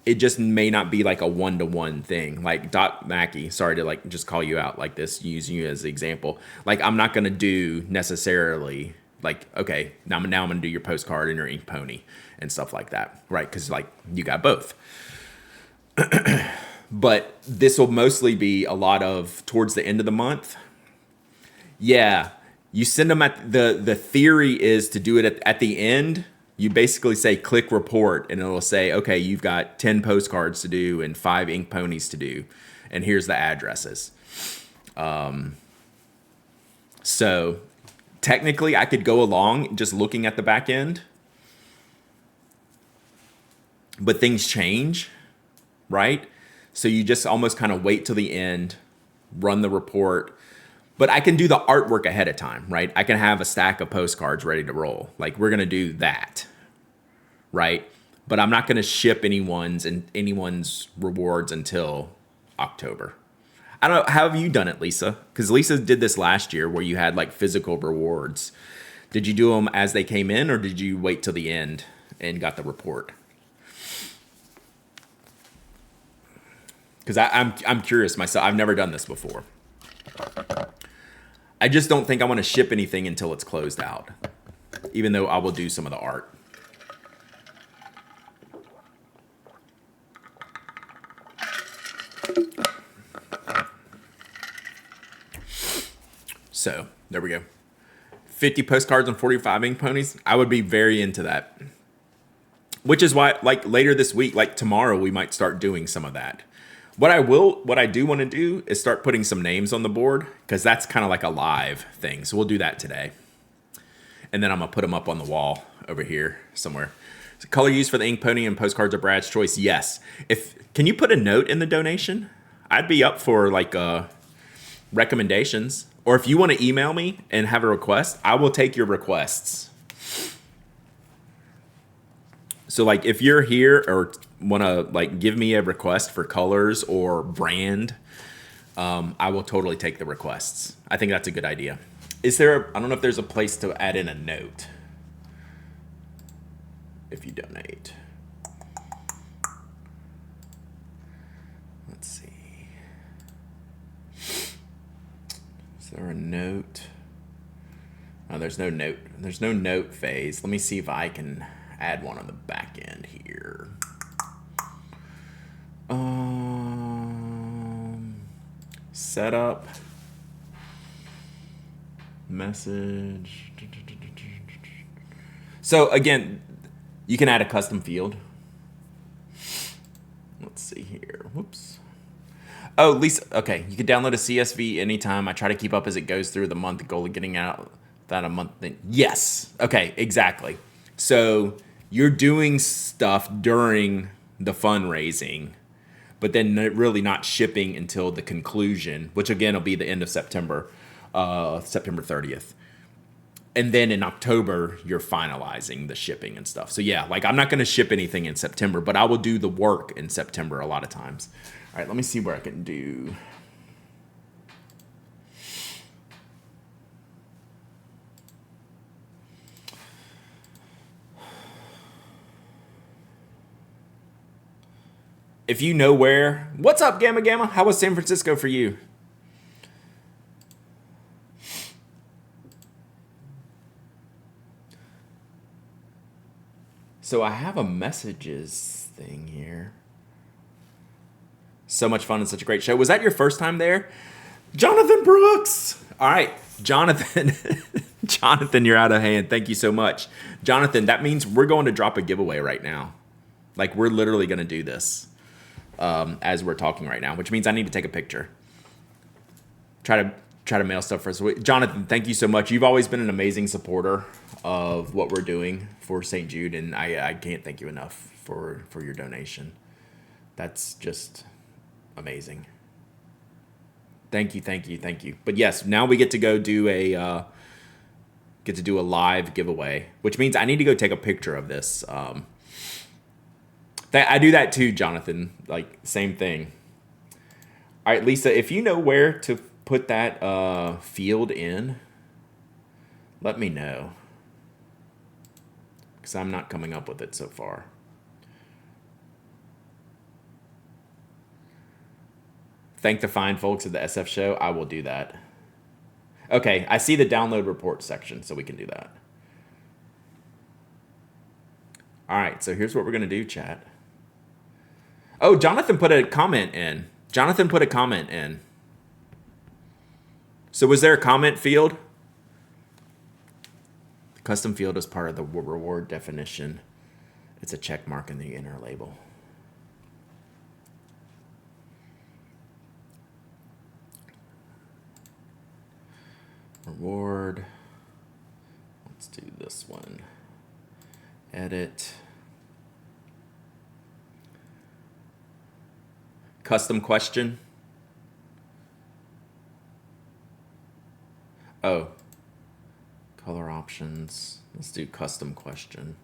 It just may not be like a one-to-one thing. Like Dot Mackey, sorry to like just call you out like this, using you as an example. Like I'm not going to do necessarily like, okay, now I'm going to do your postcard and your ink pony and stuff like that, right? Because like you got both. But this will mostly be a lot of towards the end of the month. Yeah, you send them at the theory is to do it at the end. You basically say click report and it'll say, okay, you've got 10 postcards to do and 5 ink ponies to do. And here's the addresses. So technically I could go along just looking at the back end, but things change, right? So you just almost kind of wait till the end, run the report. But I can do the artwork ahead of time, right? I can have a stack of postcards ready to roll. Like we're gonna do that, right? But I'm not gonna ship anyone's rewards until October. I don't know, how have you done it, Lisa? Because Lisa did this last year where you had like physical rewards. Did you do them as they came in or did you wait till the end and got the report? Because I'm curious myself. I've never done this before. I just don't think I want to ship anything until it's closed out, even though I will do some of the art. So there we go. 50 postcards and 45 ink ponies. I would be very into that. Which is why, like later this week, like tomorrow, we might start doing some of that. What I do want to do is start putting some names on the board because that's kind of like a live thing. So we'll do that today. And then I'm going to put them up on the wall over here somewhere. So color used for the ink pony and postcards are Brad's choice. Yes. Can you put a note in the donation? I'd be up for like recommendations. Or if you want to email me and have a request, I will take your requests. So like if you're here or want to like give me a request for colors or brand, I will totally take the requests. I think that's a good idea. I don't know if there's a place to add in a note if you donate. Let's see. Is there a note? Oh, there's no note. There's no note phase. Let me see if I can add one on the back end here. Setup. Message. So again, you can add a custom field. Let's see here. Whoops. Oh, Lisa. Okay, you can download a CSV anytime. I try to keep up as it goes through the month. The goal of getting out that a month thing. Yes. Okay, exactly. So you're doing stuff during the fundraising, but then really not shipping until the conclusion, which again will be the end of September, September 30th. And then in October, you're finalizing the shipping and stuff. So yeah, like I'm not going to ship anything in September, but I will do the work in September a lot of times. All right, let me see where I can do. If you know where, what's up, Gamma Gamma? How was San Francisco for you? So I have a messages thing here. So much fun and such a great show. Was that your first time there? Jonathan Brooks. All right, Jonathan. Jonathan, you're out of hand. Thank you so much. Jonathan, that means we're going to drop a giveaway right now. Like, we're literally going to do this as we're talking right now, which means I need to take a picture. Try to mail stuff for us. Jonathan, thank you so much. You've always been an amazing supporter of what we're doing for St. Jude, and I can't thank you enough for your donation. That's just amazing. Thank you. But yes, now we get to go do a live giveaway, which means I need to go take a picture of this. I do that too, Jonathan. Like, same thing. All right, Lisa, if you know where to put that field in, let me know, because I'm not coming up with it so far. Thank the fine folks at the SF show. I will do that. Okay, I see the download report section, so we can do that. All right, so here's what we're going to do, chat. Oh, Jonathan put a comment in. So was there a comment field? The custom field is part of the reward definition. It's a check mark in the inner label. Reward. Let's do this one. Edit. Custom question. Oh. Color options. Let's do custom question.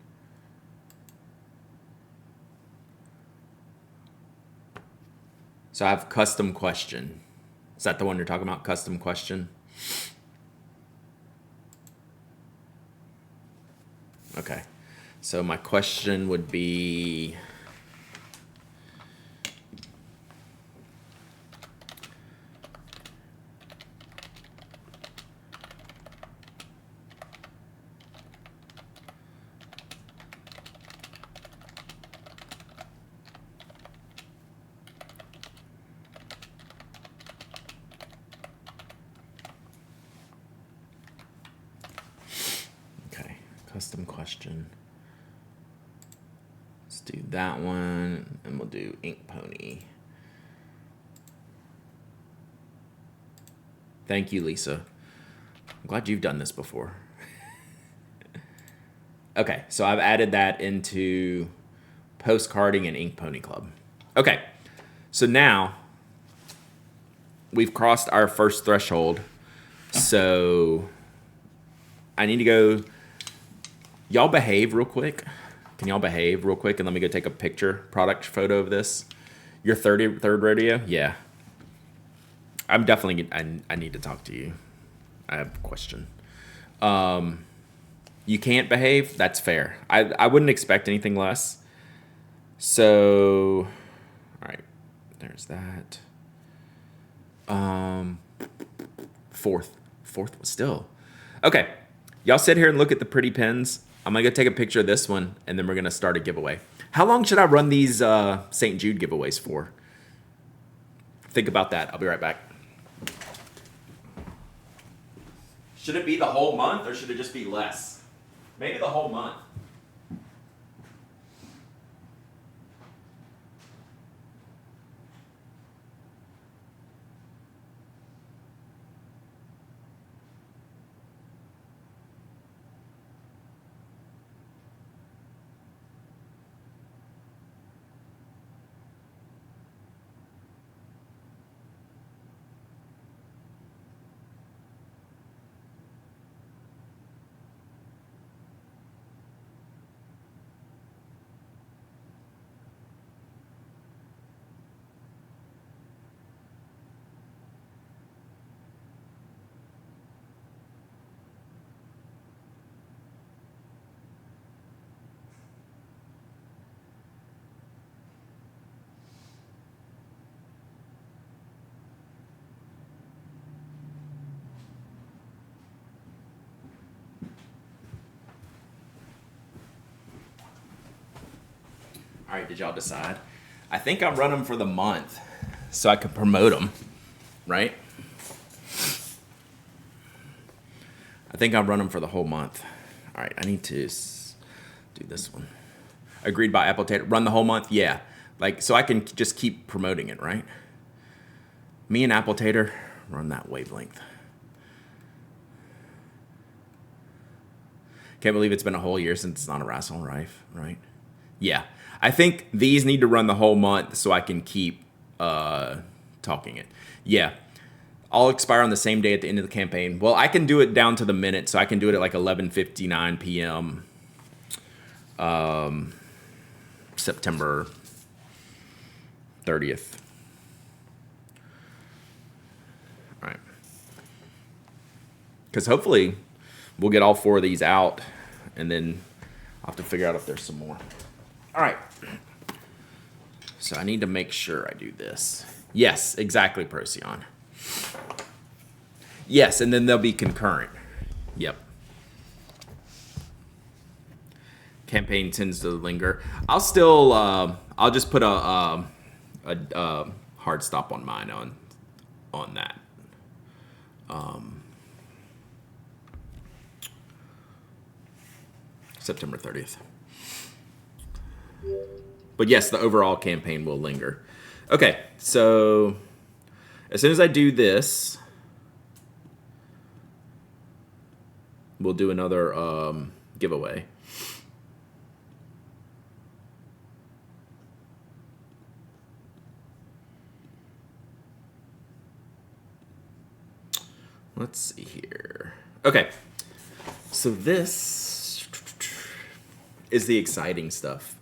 So I have custom question. Is that the one you're talking about? Custom question? Okay, so my question would be, custom question. Let's do that one, and we'll do Ink Pony. Thank you, Lisa. I'm glad you've done this before. Okay, so I've added that into postcarding and Ink Pony Club. Okay, so now we've crossed our first threshold. So I need to go. Y'all behave real quick. Can y'all behave real quick and let me go take a product photo of this? Your third rodeo? Yeah. I'm definitely, I need to talk to you. I have a question. You can't behave? That's fair. I wouldn't expect anything less. So, all right, there's that. Fourth still. Okay, y'all sit here and look at the pretty pens. I'm gonna go take a picture of this one, and then we're gonna start a giveaway. How long should I run these St. Jude giveaways for? Think about that. I'll be right back. Should it be the whole month, or should it just be less? Maybe the whole month. All right, did y'all decide? I think I'll run them for the month so I can promote them, right? I think I'll run them for the whole month. All right, I need to do this one. Agreed by Apple Tater. Run the whole month? Yeah. Like, so I can just keep promoting it, right? Me and Apple Tater run that wavelength. Can't believe it's been a whole year since it's not a Wrestle Rife, right? Yeah. I think these need to run the whole month so I can keep talking it. Yeah. I'll expire on the same day at the end of the campaign. Well, I can do it down to the minute, so I can do it at like 11:59 p.m. September 30th. All right. Because hopefully we'll get all 4 of these out, and then I'll have to figure out if there's some more. All right. So I need to make sure I do this. Yes, exactly, Procyon. Yes, and then they'll be concurrent. Yep. Campaign tends to linger. I'll still, I'll just put a hard stop on mine on that. September 30th. But yes, the overall campaign will linger. Okay, so as soon as I do this, we'll do another giveaway. Let's see here. Okay, so this is the exciting stuff.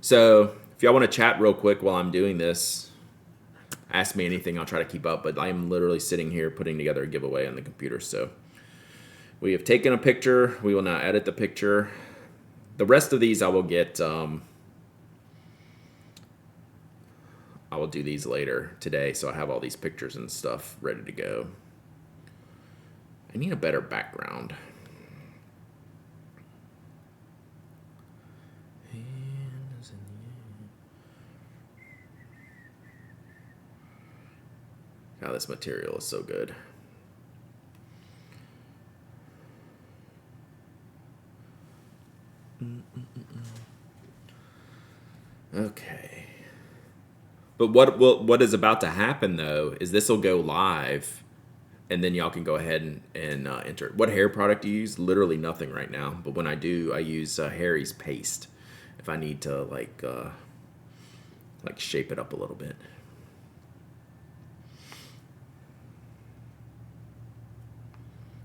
So if y'all want to chat real quick while I'm doing this, ask me anything. I'll try to keep up. But I'm literally sitting here putting together a giveaway on the computer. So we have taken a picture. We will now edit the picture. The rest of these I will get. I will do these later today. So I have all these pictures and stuff ready to go. I need a better background. God, this material is so good. Okay. But what is about to happen though is this will go live, and then y'all can go ahead and enter. What hair product do you use? Literally nothing right now. But when I do, I use Harry's paste if I need to like shape it up a little bit.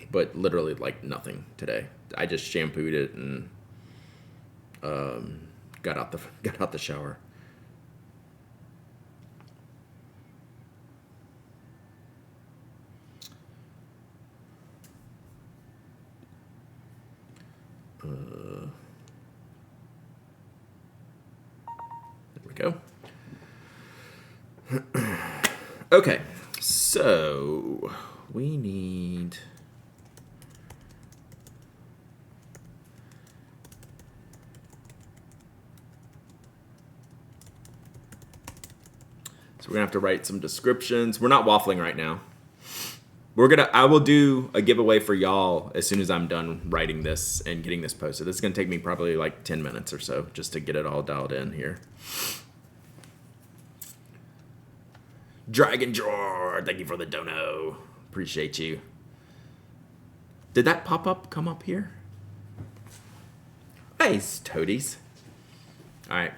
But literally like nothing today. I just shampooed it and got out the shower. There we go. Okay, so we need. So we're gonna have to write some descriptions. We're not waffling right now. I will do a giveaway for y'all as soon as I'm done writing this and getting this posted. This is gonna take me probably like 10 minutes or so just to get it all dialed in here. Dragon Drawer, thank you for the dono. Appreciate you. Did that come up here? Nice, toadies. All right.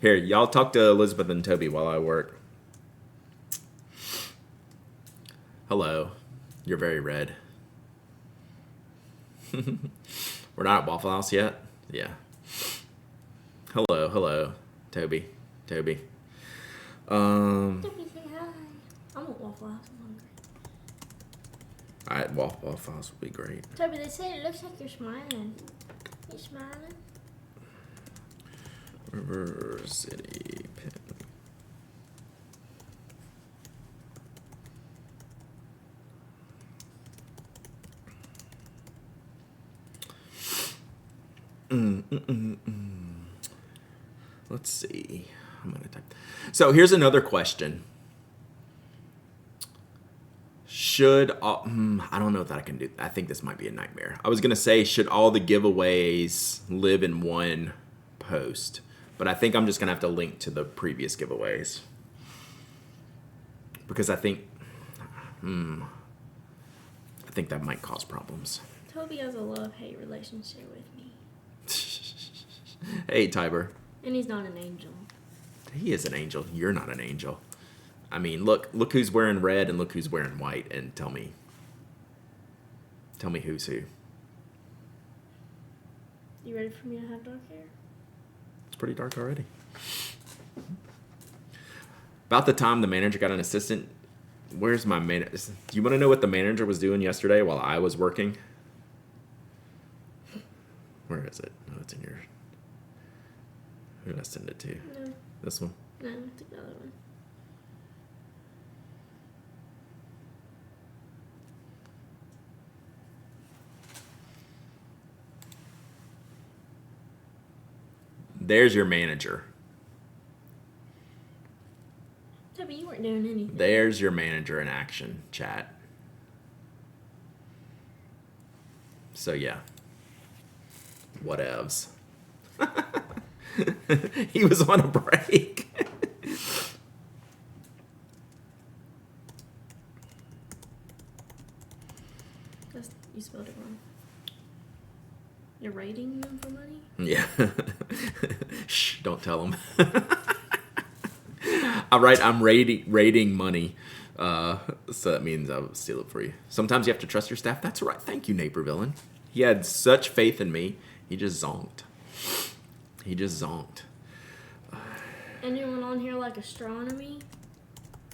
Here, y'all talk to Elizabeth and Toby while I work. Hello. You're very red. We're not at Waffle House yet? Yeah. Hello. Toby. Toby, say hi. I'm at Waffle House. I'm hungry. Alright, Waffle House would be great. Toby, they say it looks like you're smiling. You smiling? River City Pin. Let's see. I'm gonna type. So here's another question. should all, I don't know if that I can do. I think this might be a nightmare. I was gonna say, should all the giveaways live in one post? But I think I'm just gonna have to link to the previous giveaways because I think that might cause problems. Toby has a love-hate relationship with me. Hey, Tiber. And he's not an angel. He is an angel. You're not an angel. I mean, look who's wearing red and look who's wearing white, and tell me who's who. You ready for me to have dark hair? It's pretty dark already. About the time the manager got an assistant, where's my manager? Do you want to know what the manager was doing yesterday while I was working? Where is it? Oh, it's in your... Who did I send it to? No. This one? No, it's the other one. There's your manager. Toby, you weren't doing anything. There's your manager in action, chat. So yeah. Whatevs. He was on a break. You spelled it wrong. You're rating them for money? Yeah. Shh, don't tell him. I'm rating money. So that means I'll steal it for you. Sometimes you have to trust your staff. That's right. Thank you, neighbor villain. He had such faith in me. He just zonked. Anyone on here like astronomy?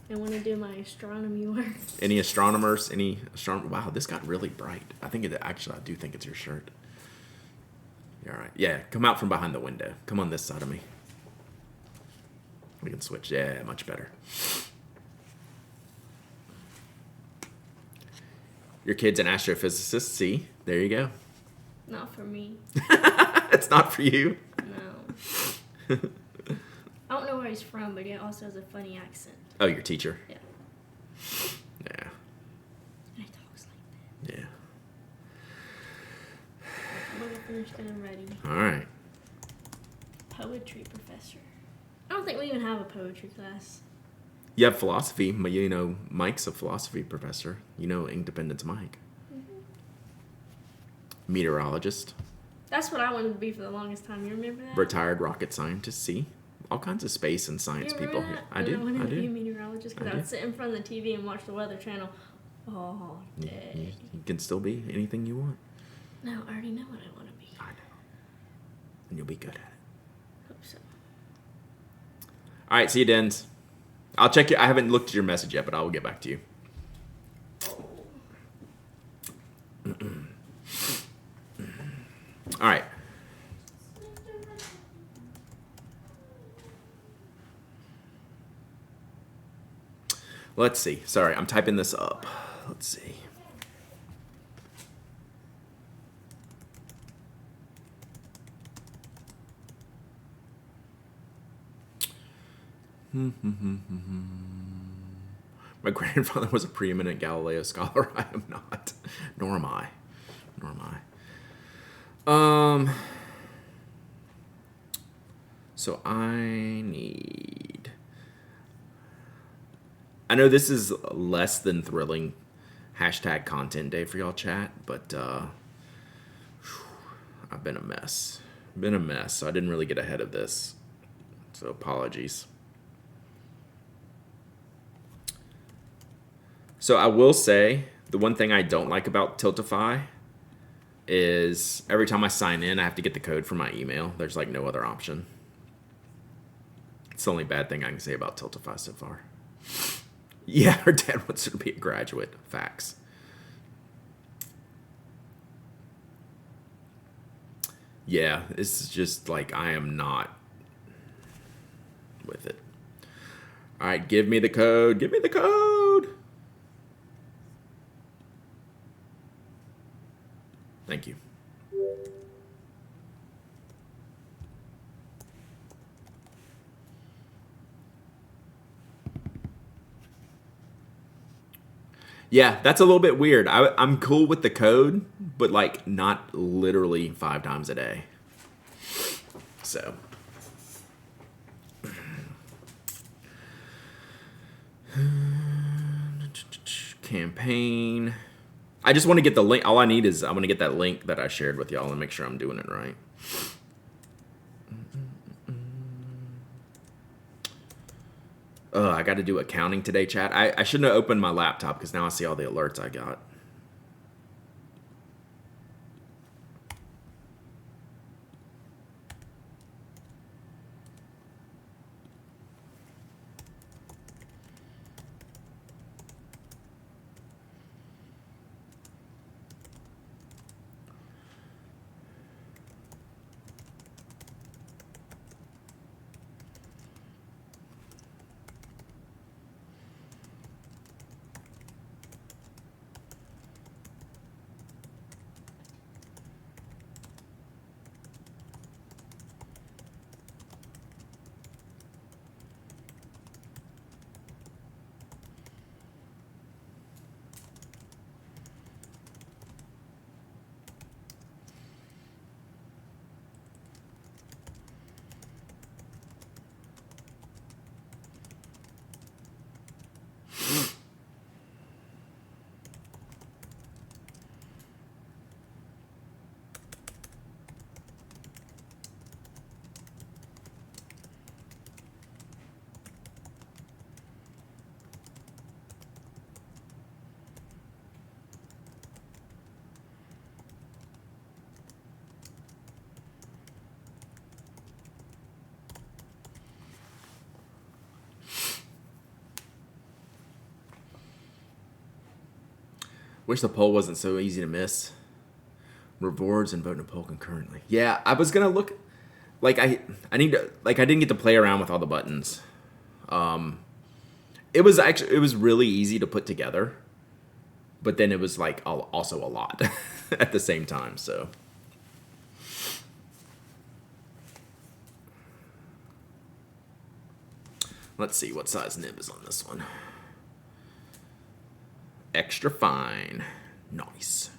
I want to do my astronomy work. Any astronomers? Wow, this got really bright. I do think it's your shirt. You're all right. Yeah, come out from behind the window. Come on this side of me. We can switch. Yeah, much better. Your kid's an astrophysicist. See? There you go. Not for me. It's not for you. No. I don't know where he's from, but he also has a funny accent. Oh, your teacher? Yeah. Yeah. And he talks like that. Yeah. When I finish getting ready. All right. Poetry professor. I don't think we even have a poetry class. You have philosophy, but you know Mike's a philosophy professor. You know Independence Mike. Mm-hmm. Meteorologist. That's what I wanted to be for the longest time. You remember that? Retired rocket scientist. See? All kinds of space and science people that? here. I wanted to be a do. meteorologist because I would sit in front of the TV and watch the Weather Channel all day. You can still be anything you want. No, I already know what I want to be. I know. And you'll be good at it. Hope so. All right, see you, Dens. I'll check you. I haven't looked at your message yet, but I will get back to you. All right. Let's see. Sorry, I'm typing this up. Let's see. My grandfather was a preeminent Galileo scholar. I am not. Nor am I. So I know this is less than thrilling hashtag content day for y'all chat, but I've been a mess. So I didn't really get ahead of this. So apologies. So I will say, the one thing I don't like about Tiltify is every time I sign in, I have to get the code from my email. There's like no other option. It's the only bad thing I can say about Tiltify so far. Yeah, her dad wants her to be a graduate. Facts. Yeah, this is just like, I am not with it. All right, give me the code. Give me the code. Thank you. Yeah, that's a little bit weird. I'm cool with the code, but like not literally 5 times a day. So. Campaign. I just want to get the link. All I need is I want to get that link that I shared with y'all and make sure I'm doing it right. I got to do accounting today, chat. I shouldn't have opened my laptop because now I see all the alerts I got. Wish the poll wasn't so easy to miss. Rewards and vote in a poll concurrently. Yeah, I was gonna look. Like I need to. Like I didn't get to play around with all the buttons. It was really easy to put together, but then it was like also a lot at the same time. So. Let's see what size nib is on this one. Extra fine. Nice.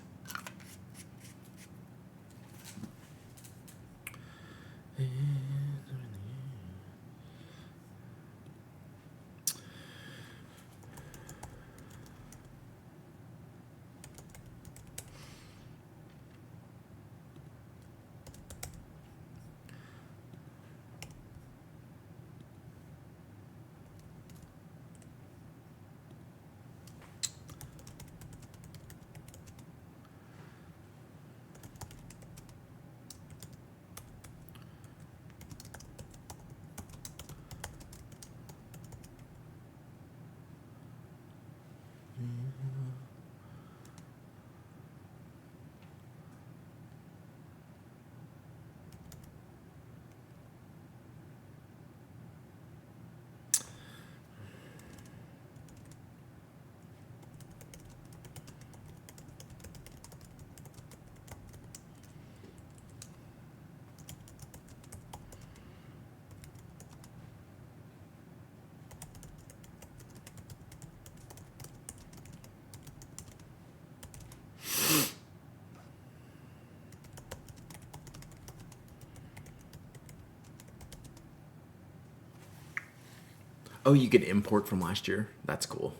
Oh, you could import from last year? That's cool.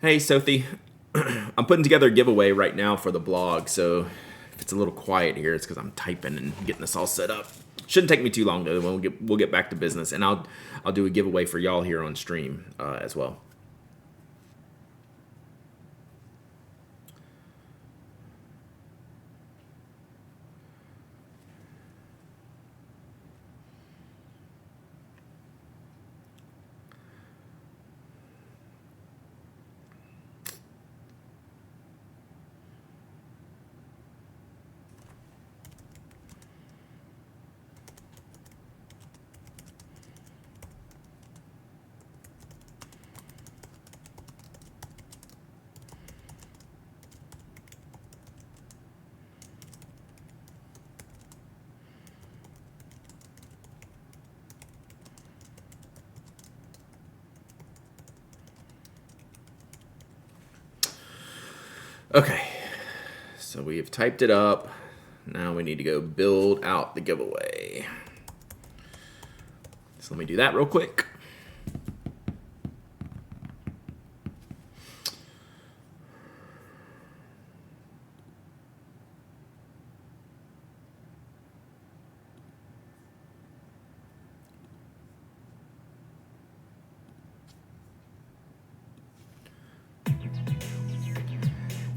Hey, Sophie. I'm putting together a giveaway right now for the blog, so if it's a little quiet here, it's because I'm typing and getting this all set up. Shouldn't take me too long, though. We'll get back to business, and I'll do a giveaway for y'all here on stream as well. Okay, so we have typed it up. Now we need to go build out the giveaway. So let me do that real quick.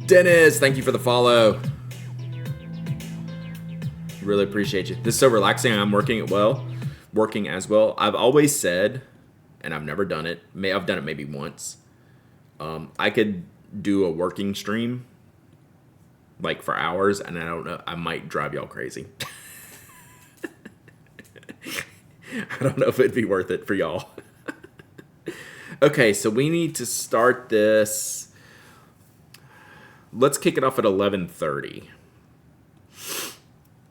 Dennis, thank you for the follow. Really appreciate you. This is so relaxing. I'm working as well. I've always said, and I've never done it. I've done it maybe once. I could do a working stream like for hours, and I don't know. I might drive y'all crazy. I don't know if it'd be worth it for y'all. Okay, so we need to start this. Let's kick it off at 11:30.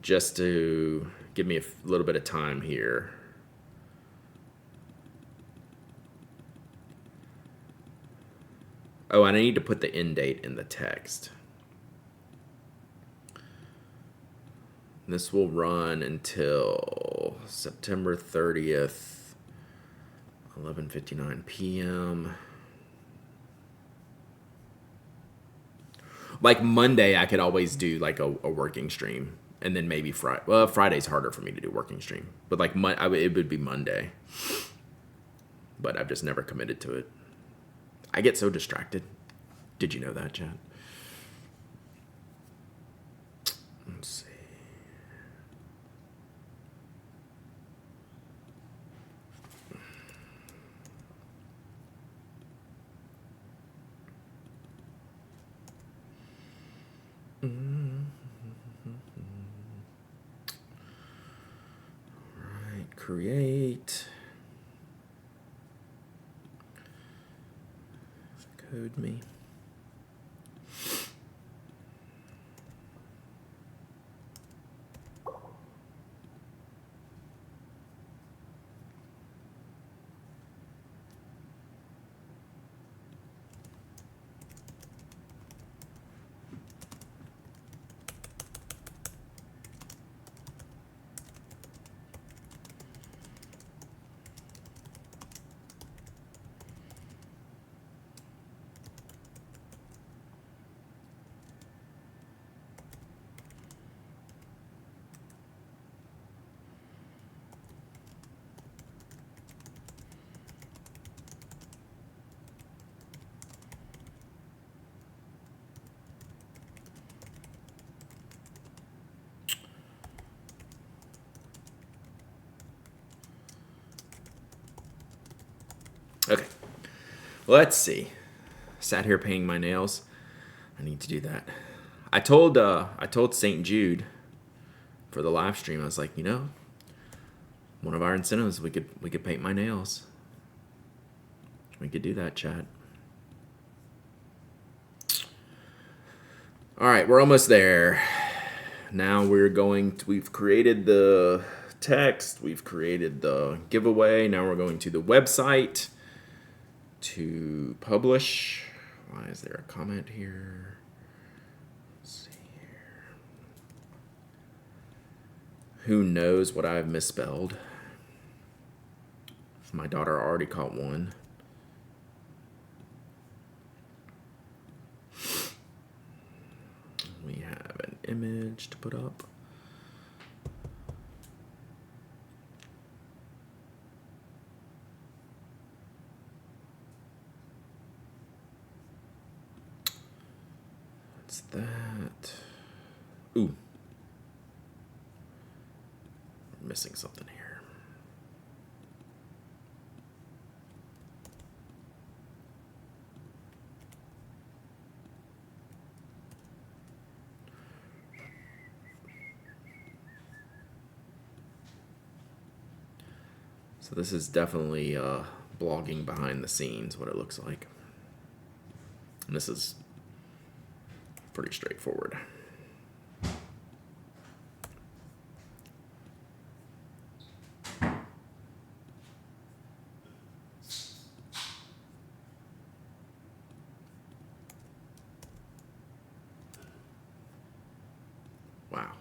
Just to give me a little bit of time here. Oh, and I need to put the end date in the text. This will run until September 30th, 11:59 p.m. Like Monday, I could always do like a working stream, and then maybe Friday. Well, Friday's harder for me to do working stream, but like it would be Monday. But I've just never committed to it. I get so distracted. Did you know that, Chad? Let's see. Right, create. Code me. Okay. Let's see. Sat here painting my nails. I need to do that. I told St. Jude for the live stream. I was like, one of our incentives we could paint my nails. We could do that, chat. All right, we're almost there. Now we've created the text, we've created the giveaway. Now we're going to the website to publish. Why is there a comment here? Let's see here. Who knows what I've misspelled? My daughter already caught one. We have an image to put up. What's that? Ooh. We're missing something here. So this is definitely blogging behind the scenes, what it looks like. And this is pretty straightforward. Wow.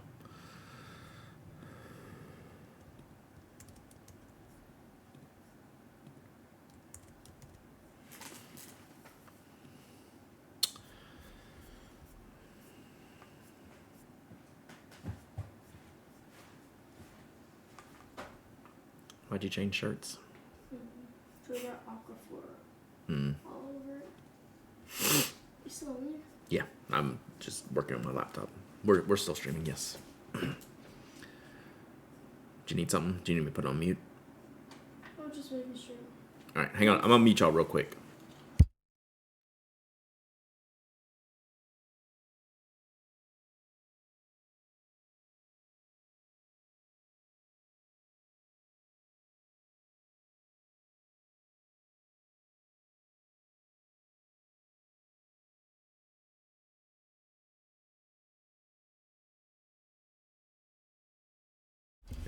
Why'd you change shirts? So we got Aquaphor all over it. You still on there? Yeah, I'm just working on my laptop. We're still streaming, yes. Do you need something? Do you need me to put it on mute? I'm just making sure. All right, hang on. I'm gonna mute y'all real quick.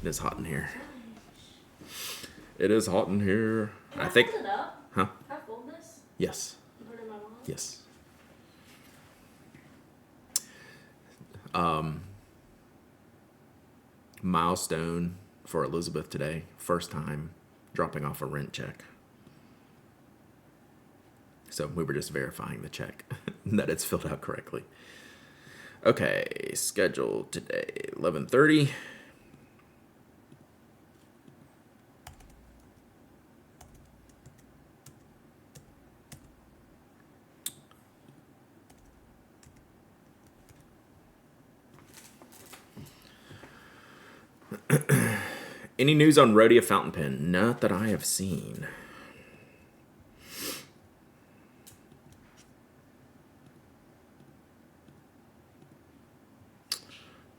It is hot in here. It is hot in here. Can I think. fold it up? Huh? Can I fold this? Yes. And put it in my wallet? Yes. Milestone for Elizabeth today. First time dropping off a rent check. So we were just verifying the check that it's filled out correctly. Okay, scheduled today, 11:30. Any news on Rhodia Fountain Pen? Not that I have seen.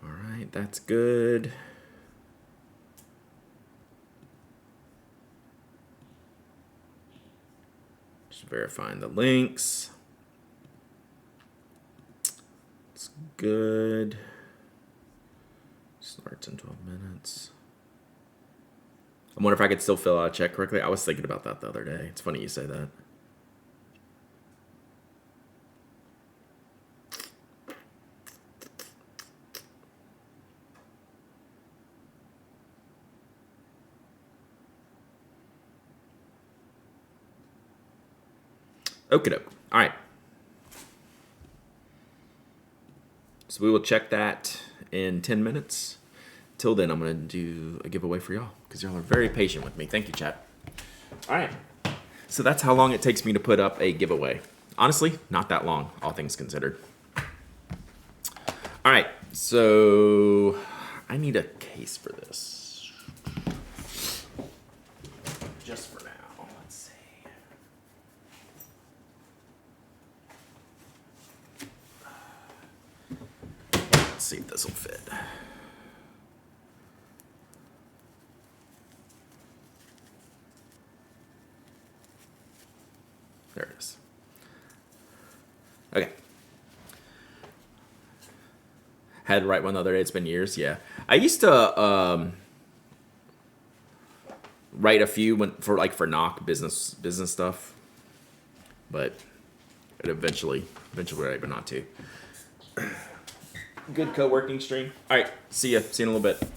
All right, that's good. Just verifying the links. It's good. Starts in 12 minutes. I wonder if I could still fill out a check correctly. I was thinking about that the other day. It's funny you say that. Okie doke. All right. So we will check that in 10 minutes. Till then, I'm going to do a giveaway for y'all because y'all are very patient with me. Thank you, chat. All right. So that's how long it takes me to put up a giveaway. Honestly, not that long, all things considered. All right. So I need a case for this. Just for now. Let's see. Let's see if this will fit. There it is. Okay. Had to write one the other day. It's been years. Yeah. I used to write a few for knock business stuff, but it eventually right, but not to. Good co-working stream. All right. See ya. See you in a little bit.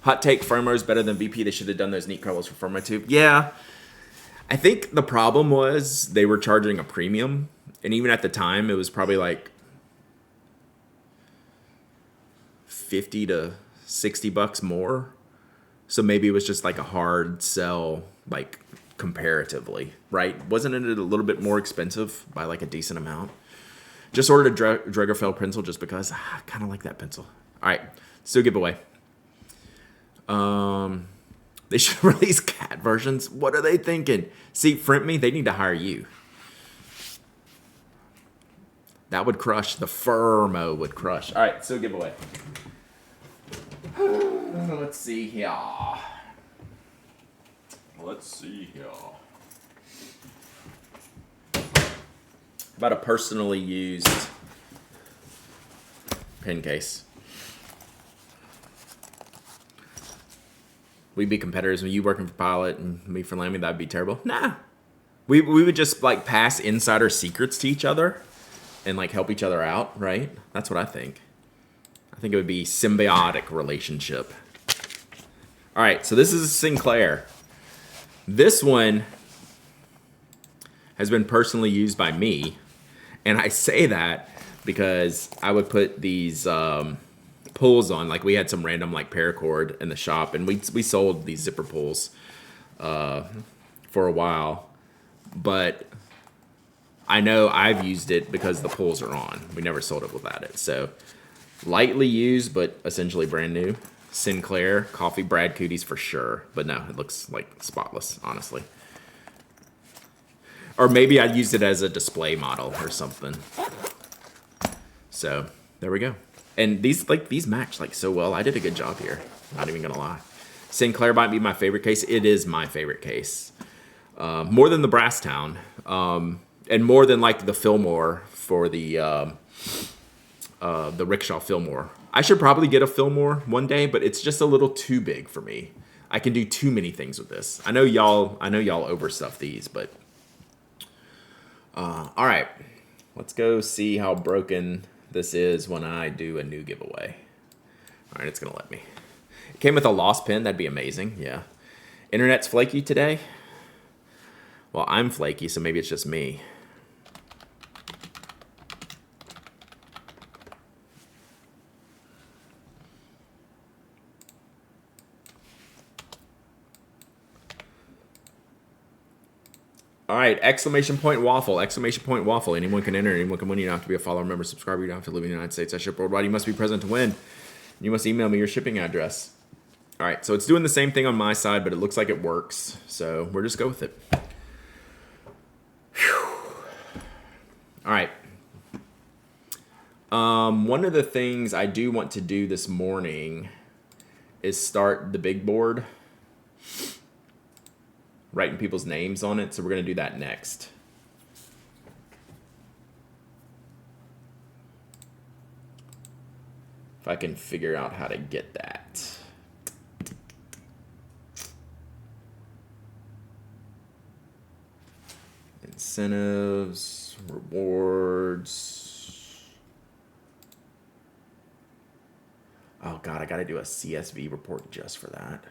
Hot take: firmware is better than BP. They should have done those neat kernels for firmware too. Yeah. I think the problem was they were charging a premium, and even at the time, it was probably like $50 to $60 more. So maybe it was just like a hard sell, like comparatively, right? Wasn't it a little bit more expensive by like a decent amount? Just ordered a Dragerfeld pencil just because I kind of like that pencil. All right, still giveaway. They should release cat versions. What are they thinking? See, Front Me, they need to hire you. That would crush. The Furmo would crush. All right, so giveaway. Let's see here. How about a personally used pen case? We'd be competitors when you working for Pilot and me for Lamy. That'd be terrible. Nah, we would just like pass insider secrets to each other, and like help each other out, right? That's what I think. I think it would be symbiotic relationship. All right, so this is a Sinclair. This one has been personally used by me, and I say that because I would put these pulls on. Like we had some random like paracord in the shop, and we sold these zipper pulls for a while, but I know I've used it because the pulls are on. We never sold it without it. So lightly used, but essentially brand new. Sinclair coffee, Brad Cooties for sure, but no, it looks like spotless, honestly. Or maybe I used it as a display model or something. So there we go. And these match like so well. I did a good job here. Not even gonna lie. Sinclair might be my favorite case. It is my favorite case. More than the Brasstown. And more than like the Fillmore for the Rickshaw Fillmore. I should probably get a Fillmore one day, but it's just a little too big for me. I can do too many things with this. I know y'all overstuff these, but all right. Let's go see how broken this is when I do a new giveaway. All right, it's gonna let me. It came with a lost pin. That'd be amazing. Yeah. Internet's flaky today. Well, I'm flaky, so maybe it's just me. All right, exclamation point waffle, exclamation point waffle. Anyone can enter, anyone can win. You don't have to be a follower, member, subscriber. You don't have to live in the United States. I ship worldwide. You must be present to win. You must email me your shipping address. All right, so it's doing the same thing on my side, but it looks like it works. So we'll just go with it. Whew. All right. One of the things I do want to do this morning is start the big board. Writing people's names on it, so we're going to do that next. If I can figure out how to get that. Incentives, rewards. Oh God, I got to do a CSV report just for that.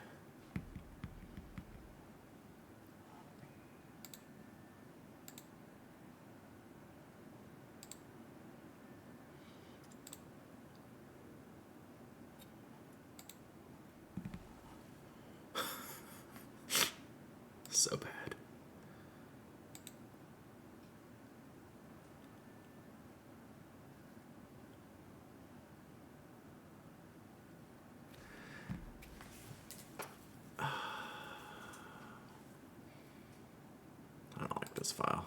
So bad. I don't like this file.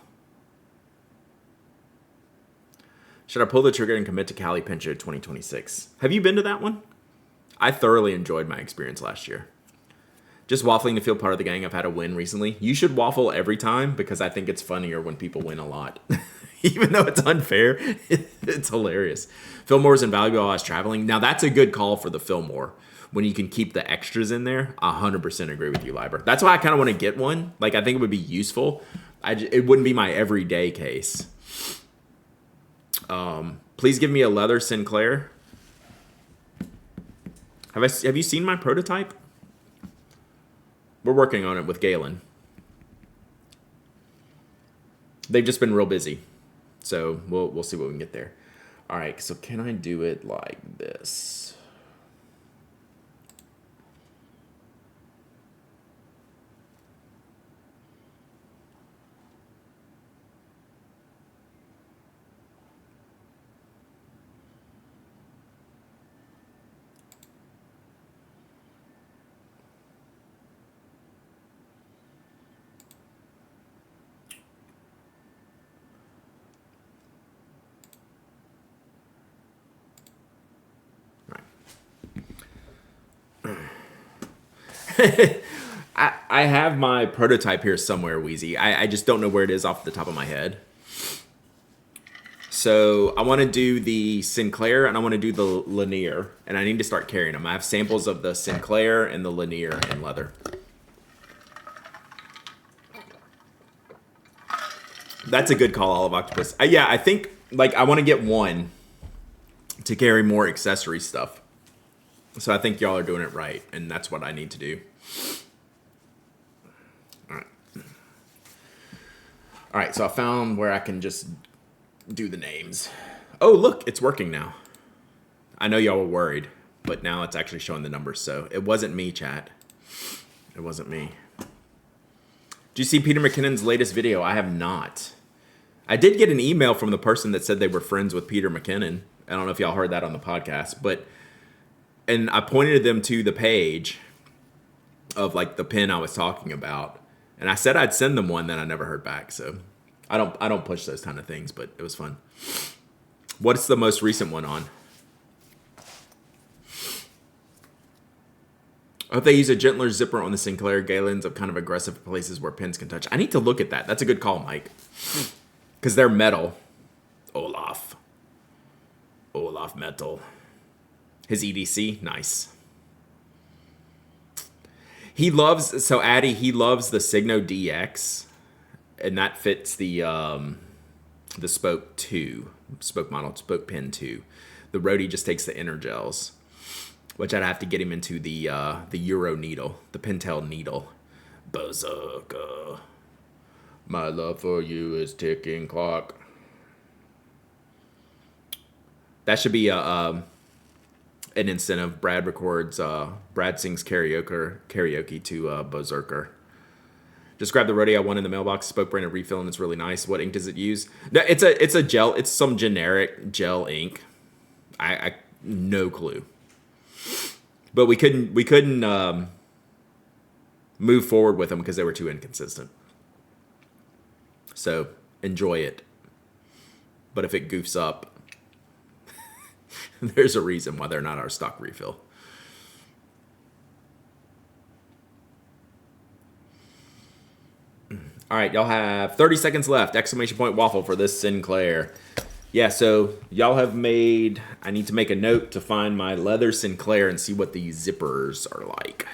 Should I pull the trigger and commit to Cali Pincho 2026? Have you been to that one? I thoroughly enjoyed my experience last year. Just waffling to feel part of the gang. I've had a win recently. You should waffle every time because I think it's funnier when people win a lot. Even though it's unfair, it's hilarious. Fillmore is invaluable while I was traveling. Now that's a good call for the Fillmore. When you can keep the extras in there, 100% agree with you, Liber. That's why I kind of want to get one. Like, I think it would be useful. It wouldn't be my everyday case. Please give me a leather Sinclair. Have you seen my prototype? We're working on it with Galen. They've just been real busy. So we'll see what we can get there. All right, so can I do it like this? I have my prototype here somewhere, Wheezy. I just don't know where it is off the top of my head. So I want to do the Sinclair and I want to do the Lanier, and I need to start carrying them. I have samples of the Sinclair and the Lanier in leather. That's a good call, Olive Octopus. Yeah, I think like I want to get one to carry more accessory stuff. So I think y'all are doing it right, and that's what I need to do. All right. All right, so I found where I can just do the names. Oh, look, it's working now. I know y'all were worried, but now it's actually showing the numbers, so it wasn't me, chat. It wasn't me. Did you see Peter McKinnon's latest video? I have not. I did get an email from the person that said they were friends with Peter McKinnon. I don't know if y'all heard that on the podcast, and I pointed them to the page of like the pin I was talking about, and I said I'd send them one, then I never heard back. So I don't push those kind of things, but it was fun. What's the most recent one on? I hope they use a gentler zipper on the Sinclair Galens of kind of aggressive places where pins can touch. I need to look at that. That's a good call, Mike. Because they're metal. Olaf metal. His EDC, nice. He loves the Signo DX, and that fits the spoke pin 2. The Roadie just takes the inner gels, which I'd have to get him into the Euro needle, the Pentel needle. Berserker. My love for you is ticking clock. That should be an incentive. Brad sings karaoke to Berserker. Just grab the Roadie one in the mailbox, spoke branded refill, and it's really nice. What ink does it use? No, it's a gel. It's some generic gel ink. I no clue. But we couldn't move forward with them because they were too inconsistent. So enjoy it. But if it goofs up, there's a reason why they're not our stock refill. All right, y'all have 30 seconds left. Exclamation point waffle for this Sinclair. Yeah, so y'all have made... I need to make a note to find my leather Sinclair and see what the zippers are like.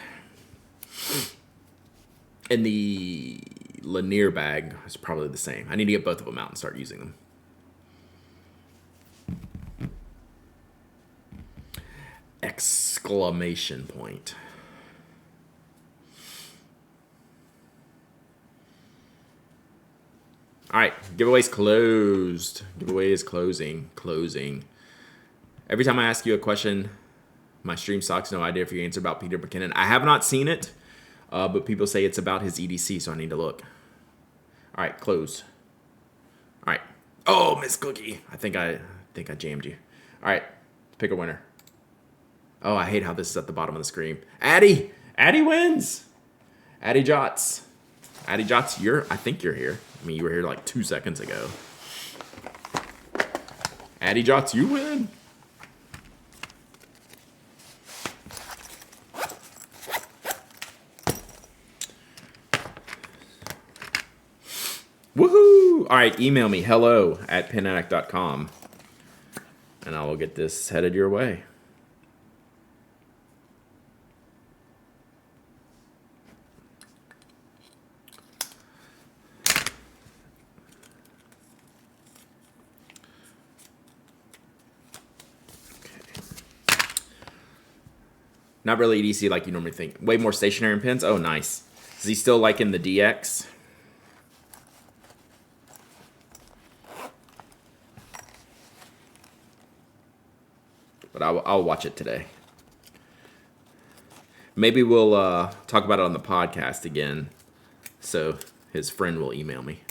And the Lanier bag is probably the same. I need to get both of them out and start using them. Exclamation point. All right, giveaway's closed. Giveaway is closing. Every time I ask you a question, my stream sucks. No idea if you answer about Peter McKinnon. I have not seen it, but people say it's about his EDC, so I need to look. All right, closed. All right. Oh, Miss Cookie. I think I jammed you. All right, pick a winner. Oh, I hate how this is at the bottom of the screen. Addie wins. Addie Jots, I think you're here. I mean, you were here like 2 seconds ago. Addie Jots, you win. Woohoo! All right, email me, hello@pinaddict.com, and I will get this headed your way. Not really EDC like you normally think. Way more stationary pins. Oh, nice. Is he still liking the DX? But I'll watch it today. Maybe we'll talk about it on the podcast again, so his friend will email me.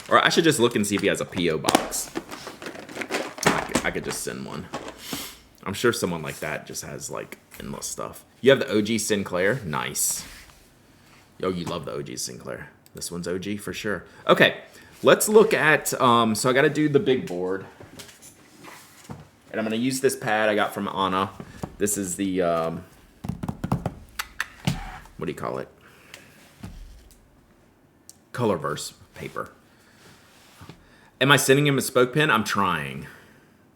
Or I should just look and see if he has a P.O. box. I could just send one. I'm sure someone like that just has like endless stuff. You have the OG Sinclair? Nice. Yo, you love the OG Sinclair. This one's OG for sure. Okay, let's look at, so I got to do the big board. And I'm going to use this pad I got from Anna. This is the, what do you call it? Colorverse paper. Am I sending him a spoke pen? I'm trying.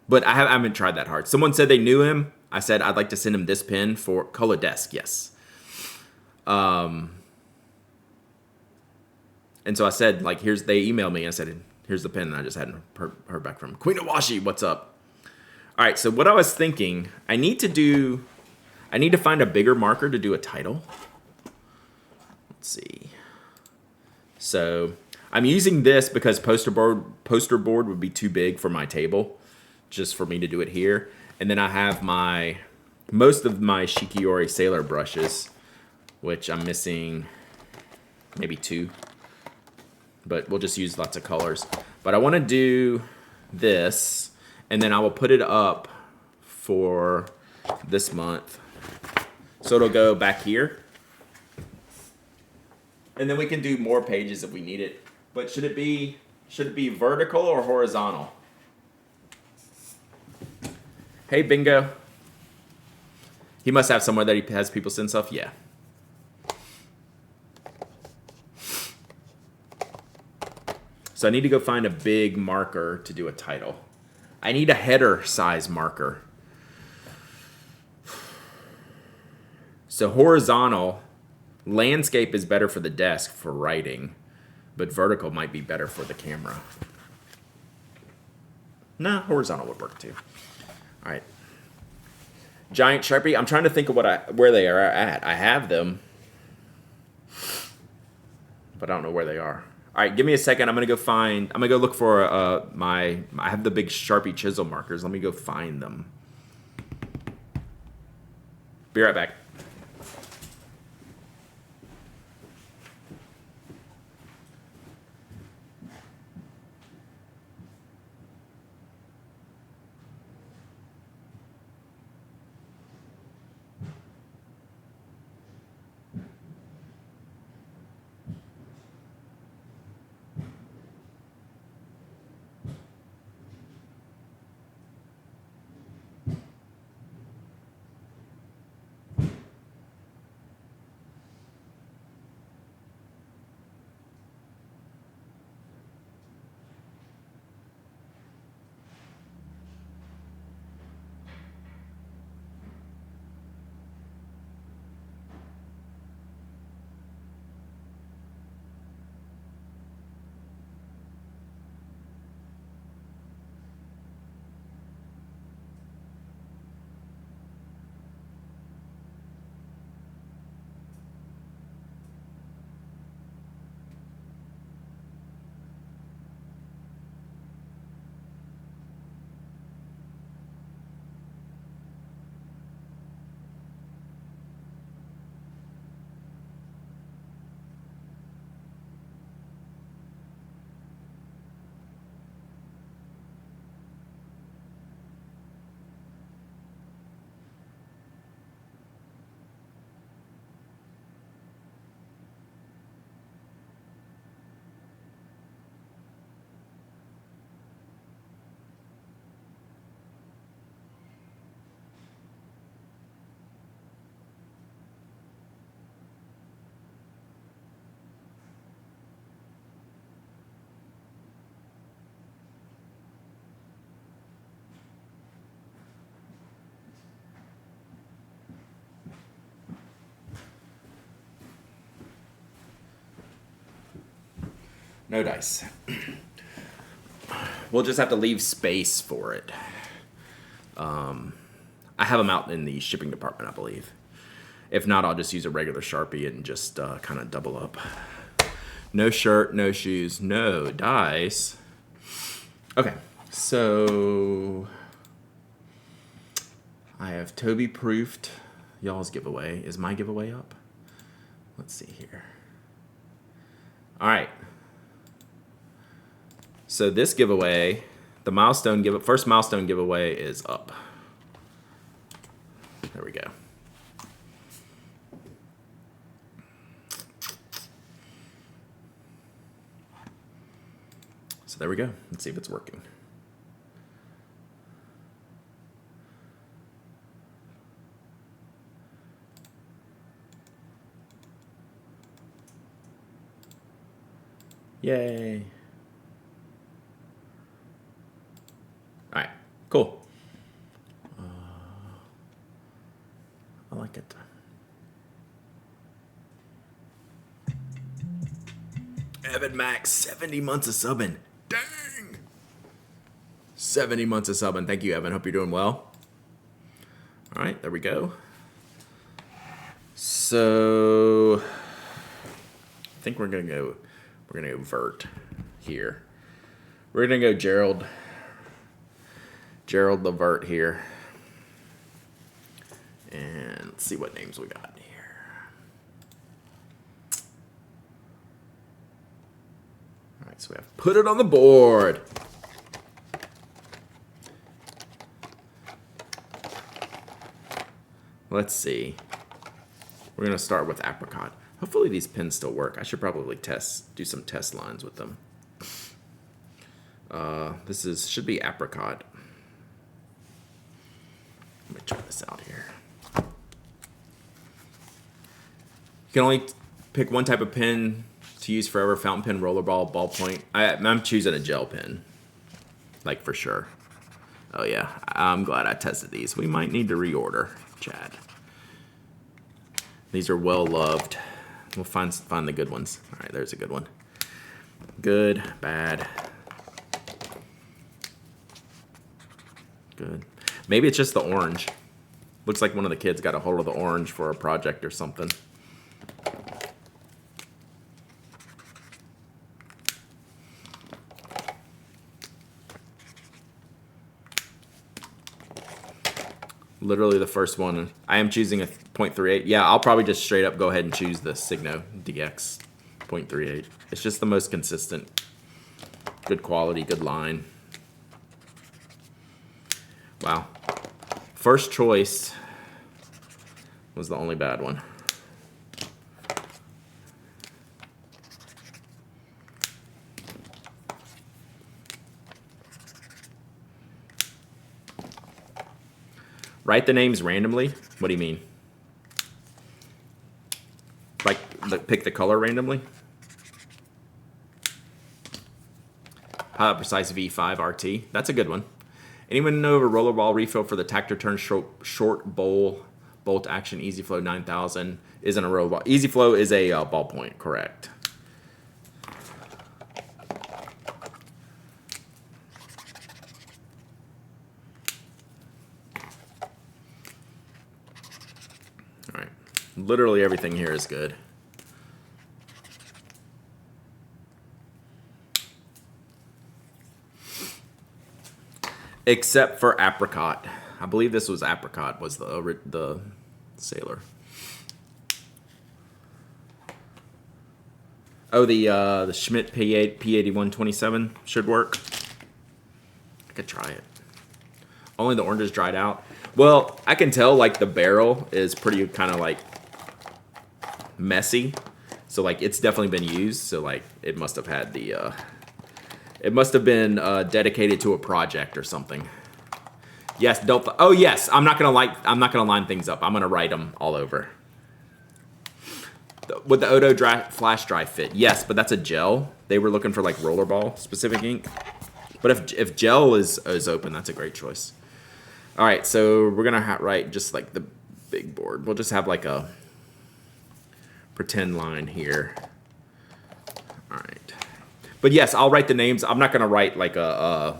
But I haven't tried that hard. Someone said they knew him. I said I'd like to send him this pen for Color Desk, yes. And so I said, like, they emailed me and I said, here's the pen. And I just hadn't heard back from them. Queen of Washi, what's up? All right, so what I was thinking, I need to find a bigger marker to do a title. Let's see. So I'm using this because poster board would be too big for my table, just for me to do it here. And then I have most of my Shikiori Sailor brushes, which I'm missing maybe 2. But we'll just use lots of colors. But I want to do this, and then I will put it up for this month. So it'll go back here. And then we can do more pages if we need it. But should it be vertical or horizontal? Hey, Bingo. He must have somewhere that he has people send stuff. Yeah. So I need to go find a big marker to do a title. I need a header size marker. So horizontal, landscape is better for the desk for writing, but vertical might be better for the camera. Nah, horizontal would work too. All right. Giant Sharpie, I'm trying to think of where they are at. I have them, but I don't know where they are. All right, give me a second. I'm gonna go look for I have the big Sharpie chisel markers. Let me go find them. Be right back. No dice. We'll just have to leave space for it. I have them out in the shipping department, I believe. If not, I'll just use a regular Sharpie and just kind of double up. No shirt, no shoes, no dice. Okay, so I have Toby proofed y'all's giveaway. Is my giveaway up? Let's see here. All right. So this giveaway, the first milestone giveaway is up. There we go. So there we go. Let's see if it's working. Yay. All right, cool. I like it. Evan Max, 70 months of subbing. Dang! 70 months of subbing. Thank you, Evan. Hope you're doing well. All right, there we go. So I think we're gonna go vert here. We're gonna go Gerald Levert here. And let's see what names we got here. All right, so we have put it on the board. Let's see. We're going to start with apricot. Hopefully these pins still work. I should probably do some test lines with them. This should be apricot. Let me try this out here. You can only pick one type of pin to use forever: fountain pen, rollerball, ballpoint. I'm choosing a gel pen, like for sure. Oh yeah, I'm glad I tested these. We might need to reorder, Chad. These are well loved. We'll find the good ones. All right, there's a good one. Good, bad, good. Maybe it's just the orange. Looks like one of the kids got a hold of the orange for a project or something. Literally the first one. I am choosing a 0.38. Yeah, I'll probably just straight up go ahead and choose the Signo DX 0.38. It's just the most consistent. Good quality, good line. Wow. First choice was the only bad one. Write the names randomly? What do you mean? Like, pick the color randomly? Pilot Precise V5 RT. That's a good one. Anyone know of a rollerball refill for the tactor turn short bowl bolt action Easy Flow 9000? Isn't a rollerball. Easy Flow is a ballpoint, correct. Literally everything here is good. Except for apricot. I believe this was apricot was the sailor. Oh, the Schmidt P8127 should work. I could try it. Only the orange is dried out. Well, I can tell like the barrel is pretty kind of like messy, so like it's definitely been used, so like it must have had the it must have been dedicated to a project or something. Yes, don't. Oh yes, I'm not gonna line things up. I'm gonna write them all over. Would the Odo flash dry fit? Yes, but that's a gel. They were looking for like rollerball specific ink, but if gel is open, that's a great choice. All right, so we're gonna write just like the big board. We'll just have like a pretend line here. All right, but yes, I'll write the names. I'm not gonna write like a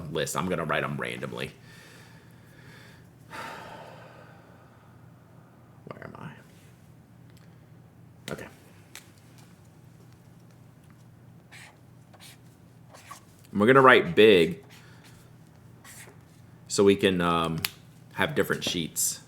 list. I'm gonna write them randomly. Where am I? Okay. And we're gonna write big so we can have different sheets.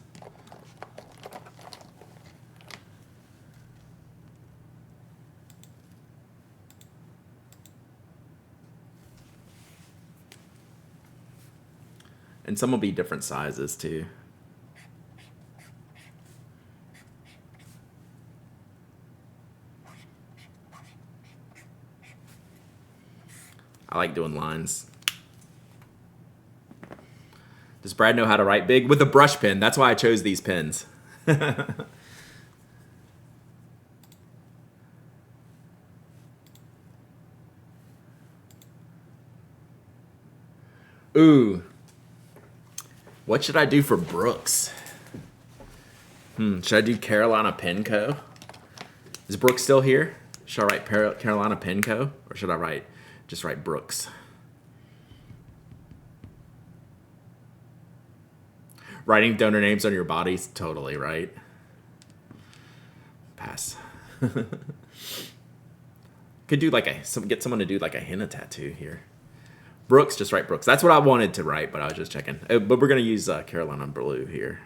And some will be different sizes too. I like doing lines. Does Brad know how to write big? With a brush pen. That's why I chose these pens. Ooh. What should I do for Brooks? Should I do Carolina Pen Co? Is Brooks still here? Should I write Carolina Pen Co. or should I just write Brooks? Writing donor names on your bodies, totally right. Pass. Could do like get someone to do like a henna tattoo here. Brooks, just write Brooks. That's what I wanted to write, but I was just checking. But we're gonna use Carolina Blue here.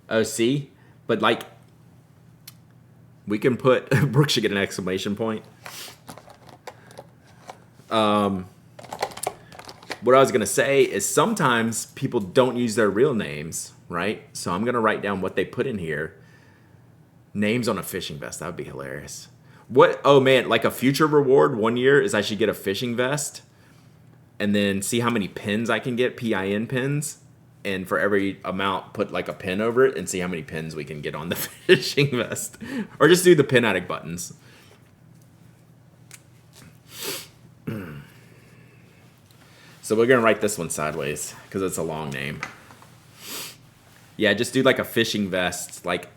Oh, see? But, like, we can put... Brooke should get an exclamation point. What I was going to say is sometimes people don't use their real names, right? So I'm going to write down what they put in here. Names on a fishing vest. That would be hilarious. What? Oh, man. Like, a future reward 1 year is I should get a fishing vest and then see how many pins I can get, PIN pins. And for every amount, put like a pin over it and see how many pins we can get on the fishing vest. Or just do the pin addict buttons. So we're going to write this one sideways because it's a long name. Yeah, just do like a fishing vest, like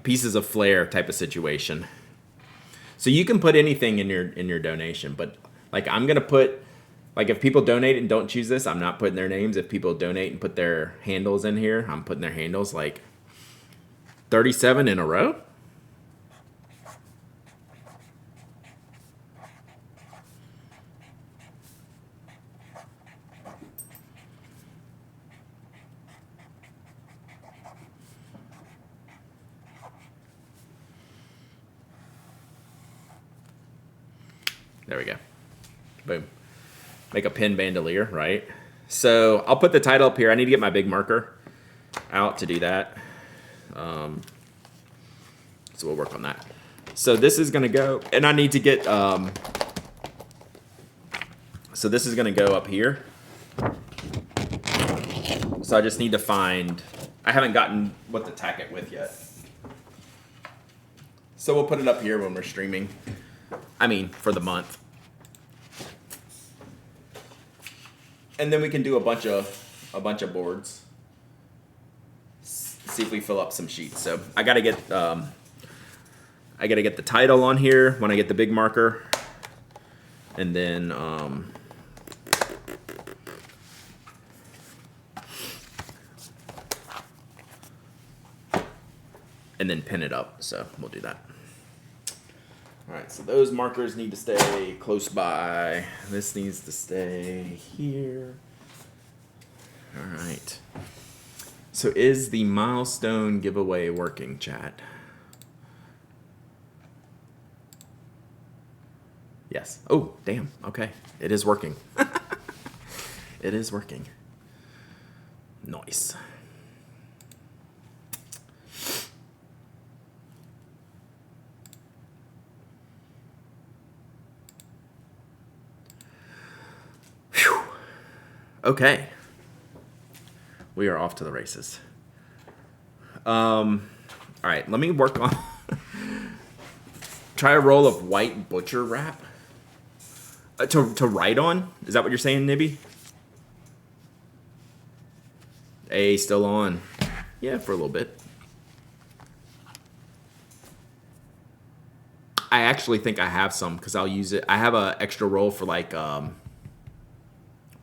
pieces of flair type of situation. So you can put anything in your donation, but like I'm going to put... Like, if people donate and don't choose this, I'm not putting their names. If people donate and put their handles in here, I'm putting their handles, like, 37 in a row. There we go. Boom. Make a pin bandolier, right? So I'll put the title up here. I need to get my big marker out to do that. So we'll work on that. So this is going to go, and I need to get, so this is going to go up here. So I just need to find, I haven't gotten what to tack it with yet. So we'll put it up here when we're streaming. I mean, for the month. And then we can do a bunch of boards. See if we fill up some sheets. So I gotta get the title on here when I get the big marker, and then pin it up. So we'll do that. All right, so those markers need to stay close by. This needs to stay here. All right. So is the milestone giveaway working, chat? Yes. Oh, damn. Okay. It is working. It is working. Nice. Okay. We are off to the races. All right, let me work on... Try a roll of white butcher wrap. To write on? Is that what you're saying, Nibby? A still on. Yeah, for a little bit. I actually think I have some because I'll use it. I have an extra roll for like...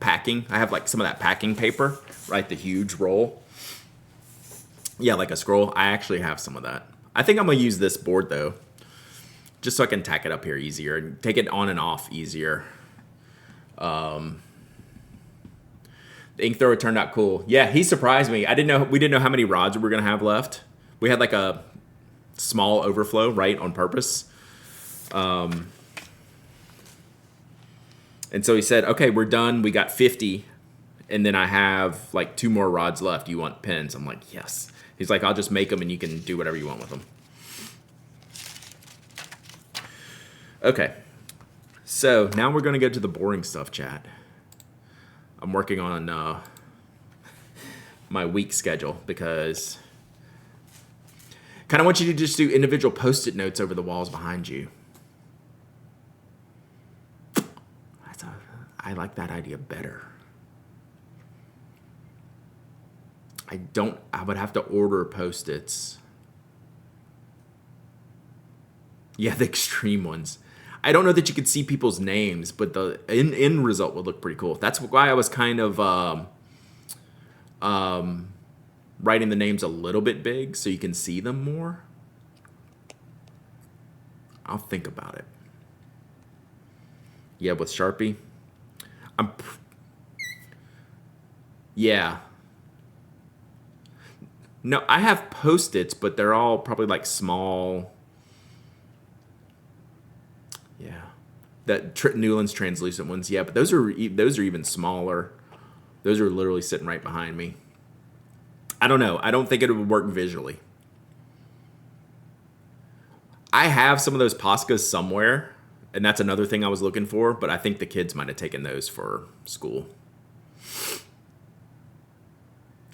packing. I have like some of that packing paper, right? The huge roll. Yeah, like a scroll. I actually have some of that. I think I'm going to use this board though, just so I can tack it up here easier and take it on and off easier. The ink thrower turned out cool. Yeah, he surprised me. We didn't know how many rods we were going to have left. We had like a small overflow, right, on purpose. And so he said, okay, we're done. We got 50. And then I have like 2 more rods left. You want pins? I'm like, yes. He's like, I'll just make them and you can do whatever you want with them. Okay. So now we're going to go to the boring stuff, chat. I'm working on my week schedule because Kind of want you to just do individual Post-it notes over the walls behind you. I like that idea better. I would have to order Post-its. Yeah, the extreme ones. I don't know that you could see people's names, but the end result would look pretty cool. That's why I was kind of writing the names a little bit big so you can see them more. I'll think about it. Yeah, with Sharpie. Yeah. No, I have Post-its, but they're all probably like small. Yeah. That Newland's translucent ones. Yeah, but those are even smaller. Those are literally sitting right behind me. I don't know. I don't think it would work visually. I have some of those Poscas somewhere, and that's another thing I was looking for, but I think the kids might have taken those for school.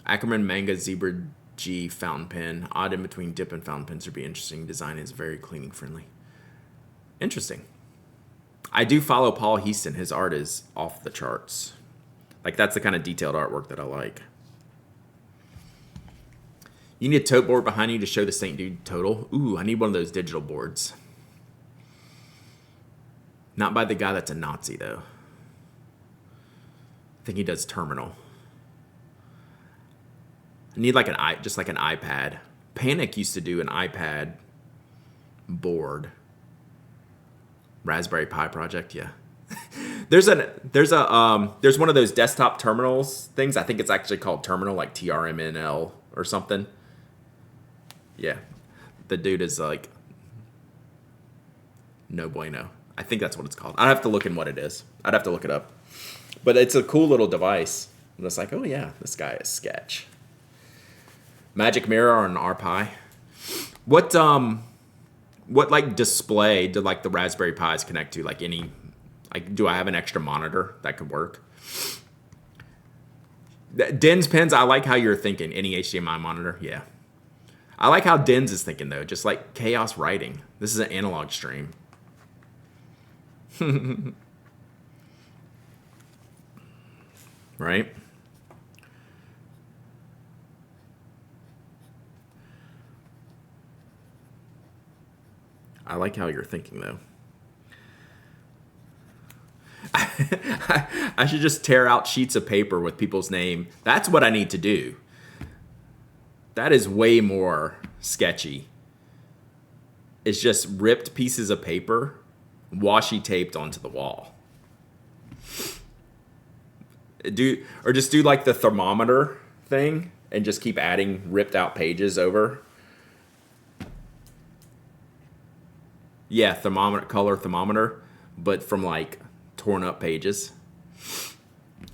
Ackerman Manga Zebra G fountain pen. Odd in between dip and fountain pens would be interesting. Design is very cleaning friendly. Interesting. I do follow Paul Heaston. His art is off the charts. Like, that's the kind of detailed artwork that I like. You need a tote board behind you to show the St. Jude total. Ooh, I need one of those digital boards. Not by the guy that's a Nazi, though. I think he does terminal. I need like just like an iPad. Panic used to do an iPad board. Raspberry Pi project, yeah. There's one of those desktop terminals things. I think it's actually called Terminal, like TRMNL or something. Yeah, the dude is like no bueno. I think that's what it's called. I'd have to look in what it is. I'd have to look it up. But it's a cool little device. And it's like, oh yeah, this guy is sketch. Magic mirror on RPi. What like display do like the Raspberry Pis connect to? Like do I have an extra monitor that could work? Den's pens, I like how you're thinking. Any HDMI monitor, yeah. I like how Den's is thinking though, just like chaos writing. This is an analog stream. Right? I like how you're thinking though. I should just tear out sheets of paper with people's name. That's what I need to do. That is way more sketchy. It's just ripped pieces of paper, washi taped onto the wall. Just do like the thermometer thing and just keep adding ripped out pages over. Yeah, color thermometer, but from like torn up pages.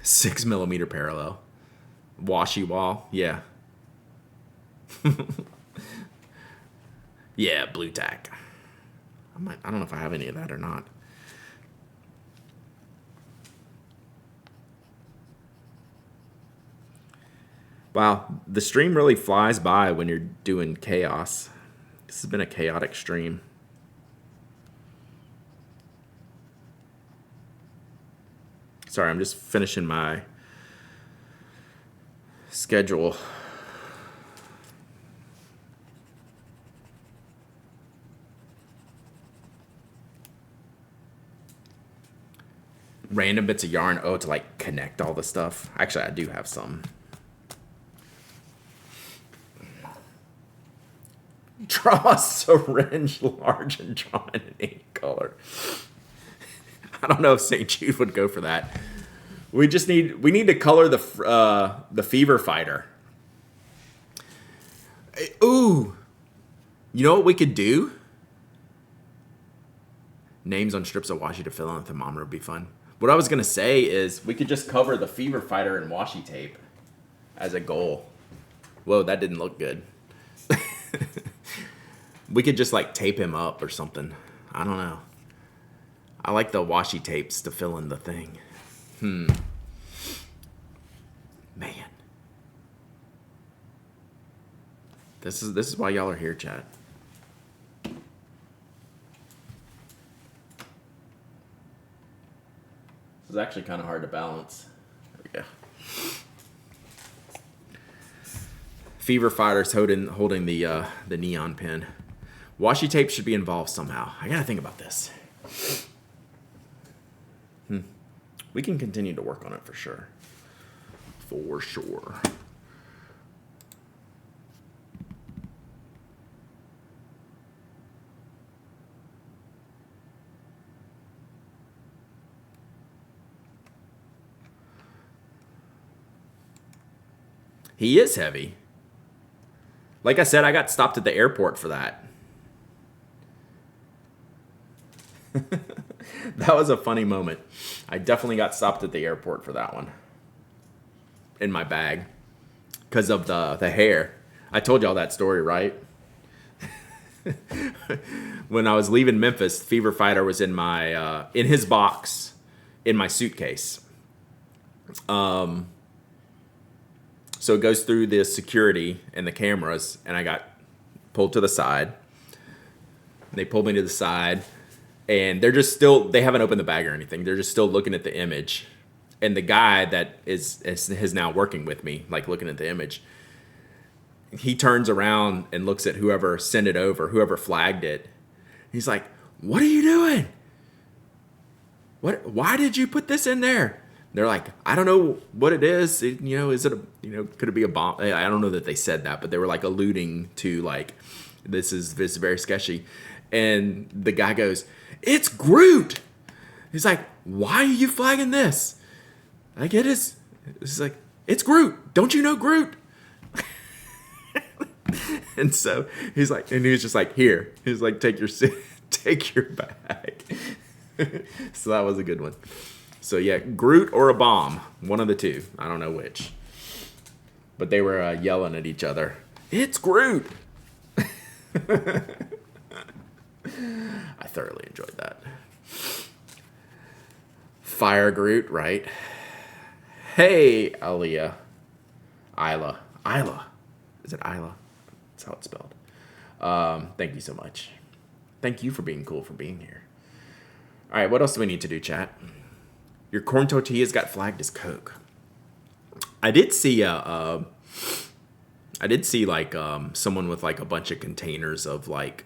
6mm parallel. Washi wall, yeah. Yeah, blue tack. I don't know if I have any of that or not. Wow, the stream really flies by when you're doing chaos. This has been a chaotic stream. Sorry, I'm just finishing my schedule. Random bits of yarn, to like connect all the stuff. Actually, I do have some. Draw a syringe large and drawn in ink color. I don't know if St. Jude would go for that. We need to color the fever fighter. Ooh, you know what we could do? Names on strips of washi to fill in a thermometer would be fun. What I was gonna say is we could just cover the fever fighter in washi tape as a goal. Whoa, that didn't look good. We could just like tape him up or something. I don't know. I like the washi tapes to fill in the thing. Man. This is why y'all are here, chat. This is actually kind of hard to balance. There we go. Fever Fighter's holding the neon pin. Washi tape should be involved somehow. I gotta think about this. We can continue to work on it for sure. For sure. He is heavy. Like I said, I got stopped at the airport for that. That was a funny moment. I definitely got stopped at the airport for that one. In my bag. Because of the hair. I told y'all that story, right? When I was leaving Memphis, Fever Fighter was in my in his box in my suitcase. So it goes through the security and the cameras, and I got pulled to the side. They pulled me to the side, and they haven't opened the bag or anything. They're just still looking at the image. And the guy that is now working with me, like looking at the image, he turns around and looks at whoever sent it over, whoever flagged it. He's like, "What are you doing? Why did you put this in there?" They're like, "I don't know what it is. Is it could it be a bomb?" I don't know that they said that, but they were like alluding to like, this is very sketchy. And the guy goes, "It's Groot." He's like, "Why are you flagging this?" Like, it is. It's like, "It's Groot. Don't you know Groot?" And so he's like, and he's just like, "Here." He's like, take your bag." So that was a good one. So yeah, Groot or a bomb, one of the two. I don't know which. But they were yelling at each other. "It's Groot." I thoroughly enjoyed that. Fire Groot, right? Hey, Aaliyah. Isla. Is it Isla? That's how it's spelled. Thank you so much. Thank you for being cool, for being here. All right, what else do we need to do, chat? Your corn tortillas got flagged as Coke. I did see like someone with like a bunch of containers of like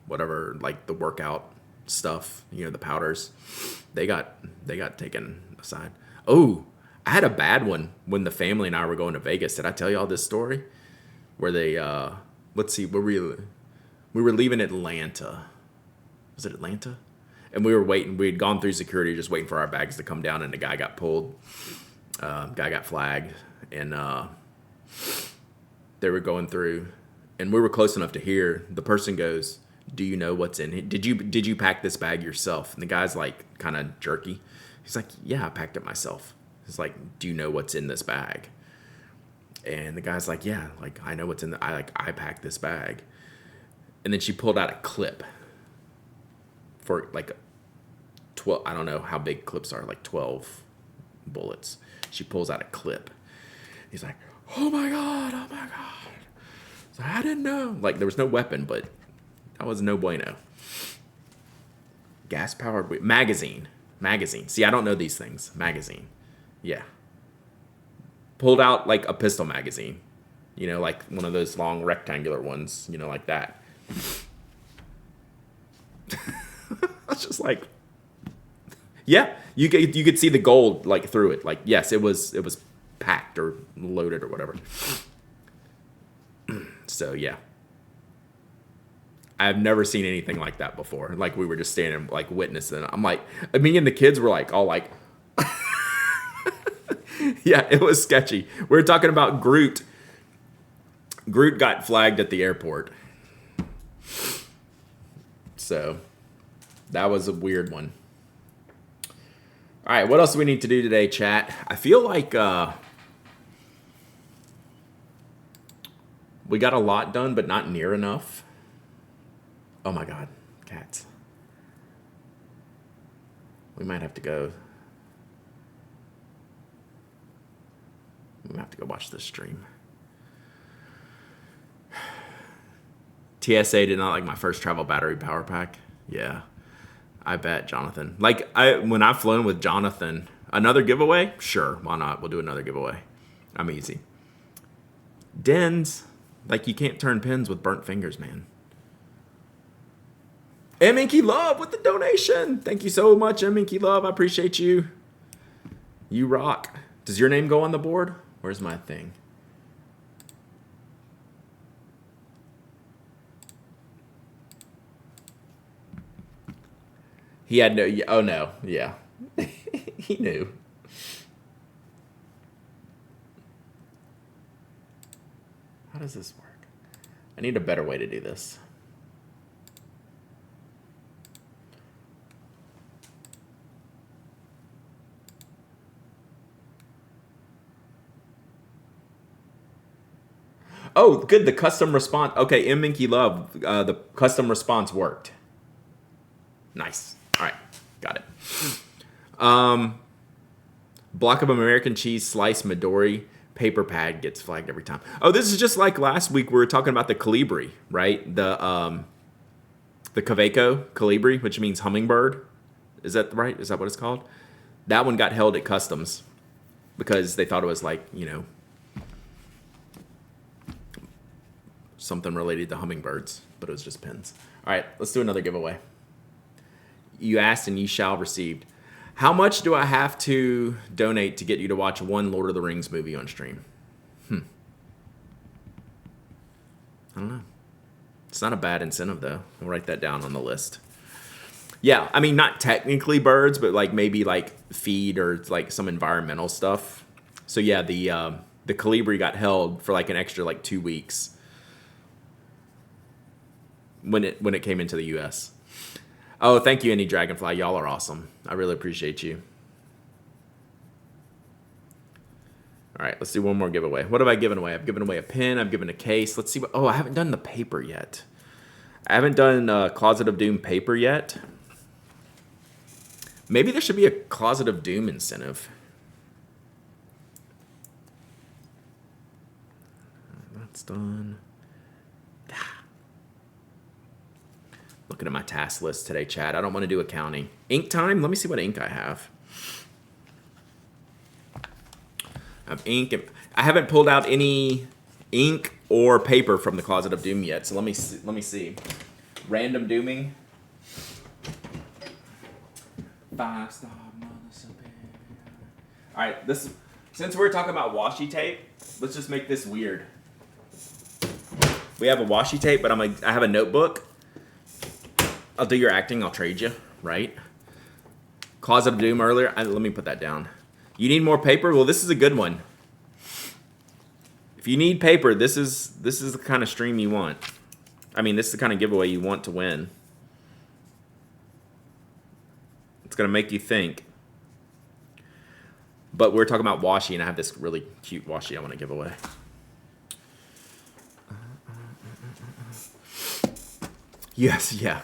whatever, like the workout stuff, the powders. They got taken aside. Oh, I had a bad one when the family and I were going to Vegas. Did I tell y'all this story? Where they let's see, we were leaving Atlanta. Was it Atlanta? And we were waiting. We had gone through security, just waiting for our bags to come down, and the guy got pulled. Guy got flagged, and they were going through, and we were close enough to hear. The person goes, "Do you know what's in it? Did you pack this bag yourself?" And the guy's like, kind of jerky. He's like, "Yeah, I packed it myself." He's like, "Do you know what's in this bag?" And the guy's like, "Yeah, like I know what's in I packed this bag." And then she pulled out a clip for like 12, I don't know how big clips are, like 12 bullets. She pulls out a clip. He's like, oh my God. So I didn't know. Like, there was no weapon, but that was no bueno. Gas powered magazine. See, I don't know these things. Magazine. Yeah. Pulled out like a pistol magazine. Like one of those long rectangular ones, like that. I was just like, yeah, you could see the gold like through it. Like, yes, it was packed or loaded or whatever. So yeah, I've never seen anything like that before. Like, we were just standing like witnessing. I'm like, me and the kids were like all like, yeah, it was sketchy. We were talking about Groot. Groot got flagged at the airport. So that was a weird one. All right, what else do we need to do today, chat? I feel like we got a lot done, but not near enough. Oh my God, cats. We might have to go. We might have to go watch this stream. TSA did not like my first travel battery power pack. Yeah, I bet, Jonathan. Like, when I've flown with Jonathan, another giveaway? Sure, why not? We'll do another giveaway. I'm easy. Dens, like, you can't turn pins with burnt fingers, man. M. Inky Love with the donation. Thank you so much, M. Inky Love. I appreciate you. You rock. Does your name go on the board? Where's my thing? He had no. Oh no. Yeah. He knew. How does this work? I need a better way to do this. Oh, good. The custom response. Okay, M. Minky Love. The custom response worked. Nice. All right. Got it. Block of American cheese slice Midori. Paper pad gets flagged every time. Oh, this is just like last week. We were talking about the colibri, right? The Kaweco colibri, which means hummingbird. Is that right? Is that what it's called? That one got held at customs because they thought it was like, you know, something related to hummingbirds, but it was just pins. All right, let's do another giveaway. You asked and you shall receive. How much do I have to donate to get you to watch one Lord of the Rings movie on stream? I don't know. It's not a bad incentive, though. We'll write that down on the list. Yeah, I mean, not technically birds, but like maybe like feed or like some environmental stuff. So yeah, the colibri got held for like an extra like 2 weeks when it came into the U.S. Oh, thank you, Any Dragonfly. Y'all are awesome. I really appreciate you. All right, let's do one more giveaway. What have I given away? I've given away a pin. I've given a case. Let's see what... Oh, I haven't done the paper yet. I haven't done Closet of Doom paper yet. Maybe there should be a Closet of Doom incentive. That's done. Looking at my task list today, Chad. I don't want to do accounting. Ink time? Let me see what ink I have. I have ink. I haven't pulled out any ink or paper from the Closet of Doom yet. So let me see. Random dooming. 5-star mother. All right. Since we're talking about washi tape, let's just make this weird. We have a washi tape, but I have a notebook. I'll do your acting. I'll trade you, right? Closet of Doom earlier. Let me put that down. You need more paper? Well, this is a good one. If you need paper, this is the kind of stream you want. I mean, this is the kind of giveaway you want to win. It's going to make you think. But we're talking about washi, and I have this really cute washi I want to give away. Yes, yeah.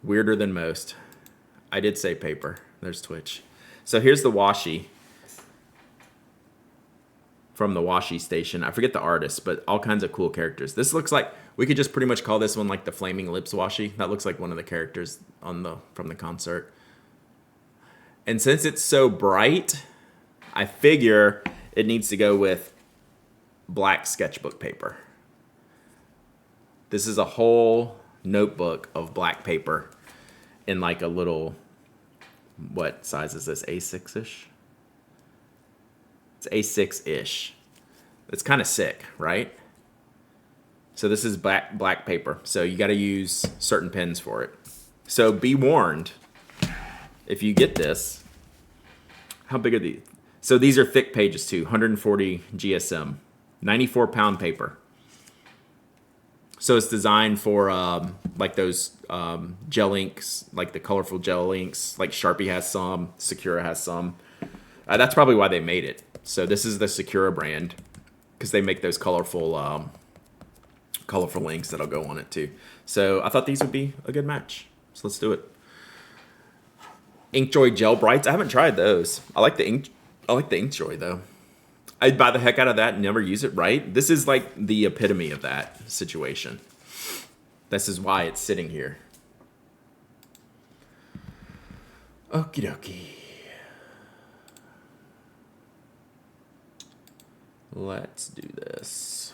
Weirder than most. I did say paper. There's Twitch. So here's the washi from the washi station. I forget the artist, but all kinds of cool characters. This looks like we could just pretty much call this one like the Flaming Lips washi. That looks like one of the characters from the concert. And since it's so bright, I figure it needs to go with black sketchbook paper. This is a whole notebook of black paper in like a little, what size is this? A6-ish? It's A6-ish. It's kind of sick, right? So this is black paper. So you got to use certain pens for it. So be warned, if you get this, how big are these? So these are thick pages too, 140 GSM, 94-pound paper. So it's designed for like those gel inks, like the colorful gel inks. Like Sharpie has some, Sakura has some. That's probably why they made it. So this is the Sakura brand because they make those colorful inks that'll go on it too. So I thought these would be a good match. So let's do it. Inkjoy Gel Brights. I haven't tried those. I like the Inkjoy though. I'd buy the heck out of that and never use it, right? This is like the epitome of that situation. This is why it's sitting here. Okie dokie. Let's do this.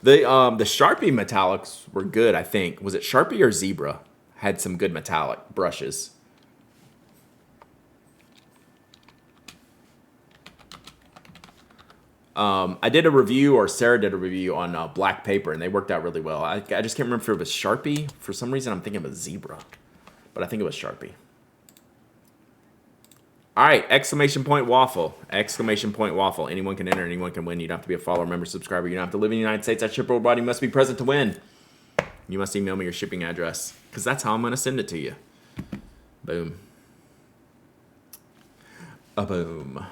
The Sharpie metallics were good, I think. Was it Sharpie or Zebra? Had some good metallic brushes. I did a review, or Sarah did a review on black paper, and they worked out really well. I just can't remember if it was Sharpie. For some reason, I'm thinking of a Zebra, but I think it was Sharpie. All right, exclamation point waffle. Exclamation point waffle. Anyone can enter, anyone can win. You don't have to be a follower, member, subscriber. You don't have to live in the United States. I ship worldwide. You must be present to win. You must email me your shipping address, because that's how I'm going to send it to you. Boom. A boom.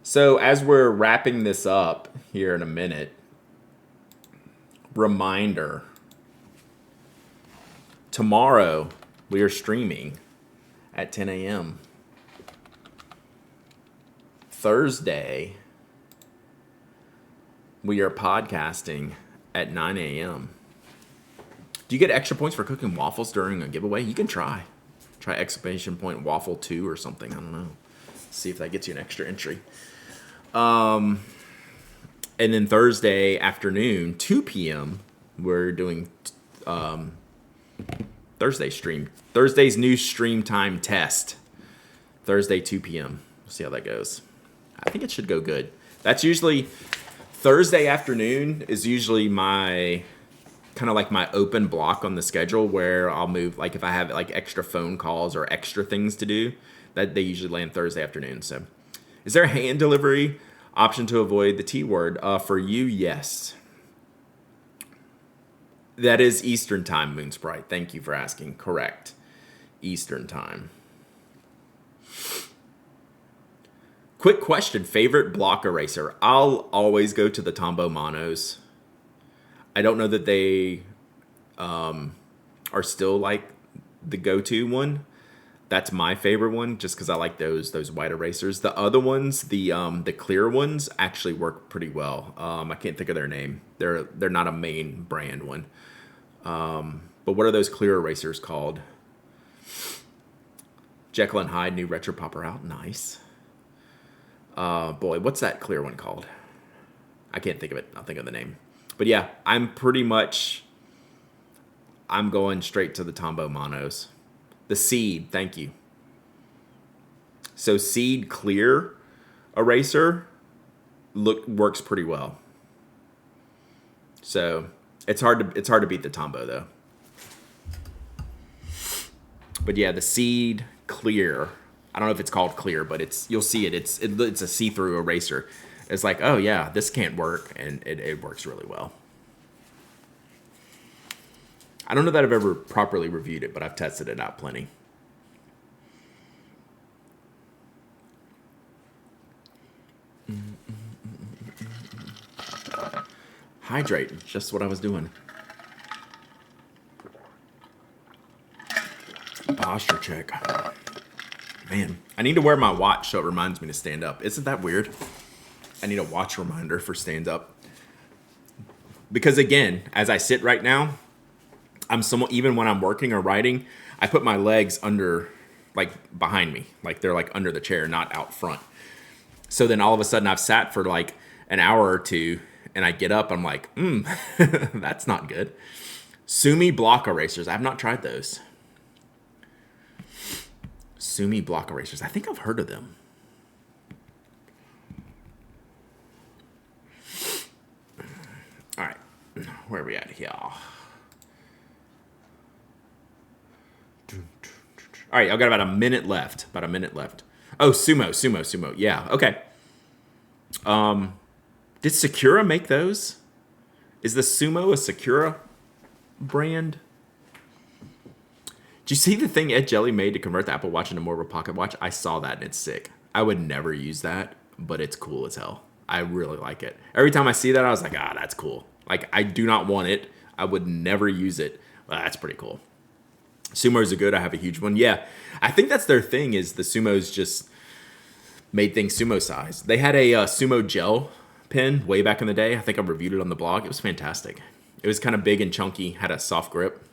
So as we're wrapping this up here in a minute, reminder, tomorrow we are streaming at 10 a.m. Thursday, we are podcasting at 9 a.m. Do you get extra points for cooking waffles during a giveaway? You can try. Try exclamation point waffle 2 or something. I don't know. See if that gets you an extra entry. And then Thursday afternoon, 2 p.m., we're doing Thursday stream. Thursday's new stream time test. Thursday, 2 p.m. We'll see how that goes. I think it should go good. That's usually, Thursday afternoon is usually my, kind of like my open block on the schedule where I'll move, like if I have like extra phone calls or extra things to do, that they usually land Thursday afternoon. So is there a hand delivery option to avoid the T word? For you, yes. That is Eastern time, Moonsprite. Thank you for asking. Correct. Eastern time. Quick question. Favorite block eraser? I'll always go to the Tombow Monos. I don't know that they are still like the go-to one. That's my favorite one, just because I like those white erasers. The other ones, the clear ones, actually work pretty well. I can't think of their name. They're not a main brand one. But what are those clear erasers called? Jekyll and Hyde, new retro popper out. Nice. Boy, what's that clear one called? I can't think of it. I'll think of the name. But yeah, I'm going straight to the Tombow Monos. The Seed, thank you. So Seed clear eraser works pretty well. So it's hard to beat the Tombow though. But yeah, the Seed clear. I don't know if it's called clear, but you'll see it. It's a see-through eraser. It's like, oh yeah, this can't work, and it works really well. I don't know that I've ever properly reviewed it, but I've tested it out plenty. Hydrate, just what I was doing. Posture check. Man, I need to wear my watch so it reminds me to stand up. Isn't that weird? I need a watch reminder for stand up. Because again, as I sit right now, I'm somewhat, even when I'm working or writing, I put my legs under, like behind me, like they're like under the chair, not out front. So then all of a sudden I've sat for like an hour or two and I get up, I'm like, that's not good. Sumi block erasers. I've not tried those. Sumi block erasers. I think I've heard of them. All right, where are we at here? All right, I've got about a minute left. Oh, Sumo. Yeah, okay. Did Sakura make those? Is the Sumo a Sakura brand? Did you see the thing Ed Jelly made to convert the Apple Watch into more of a pocket watch? I saw that and it's sick. I would never use that, but it's cool as hell. I really like it. Every time I see that, I was like, that's cool. Like, I do not want it. I would never use it. Well, that's pretty cool. Sumos are good. I have a huge one. Yeah, I think that's their thing is the Sumos just made things sumo size. They had a sumo gel pen way back in the day. I think I reviewed it on the blog. It was fantastic. It was kind of big and chunky, had a soft grip.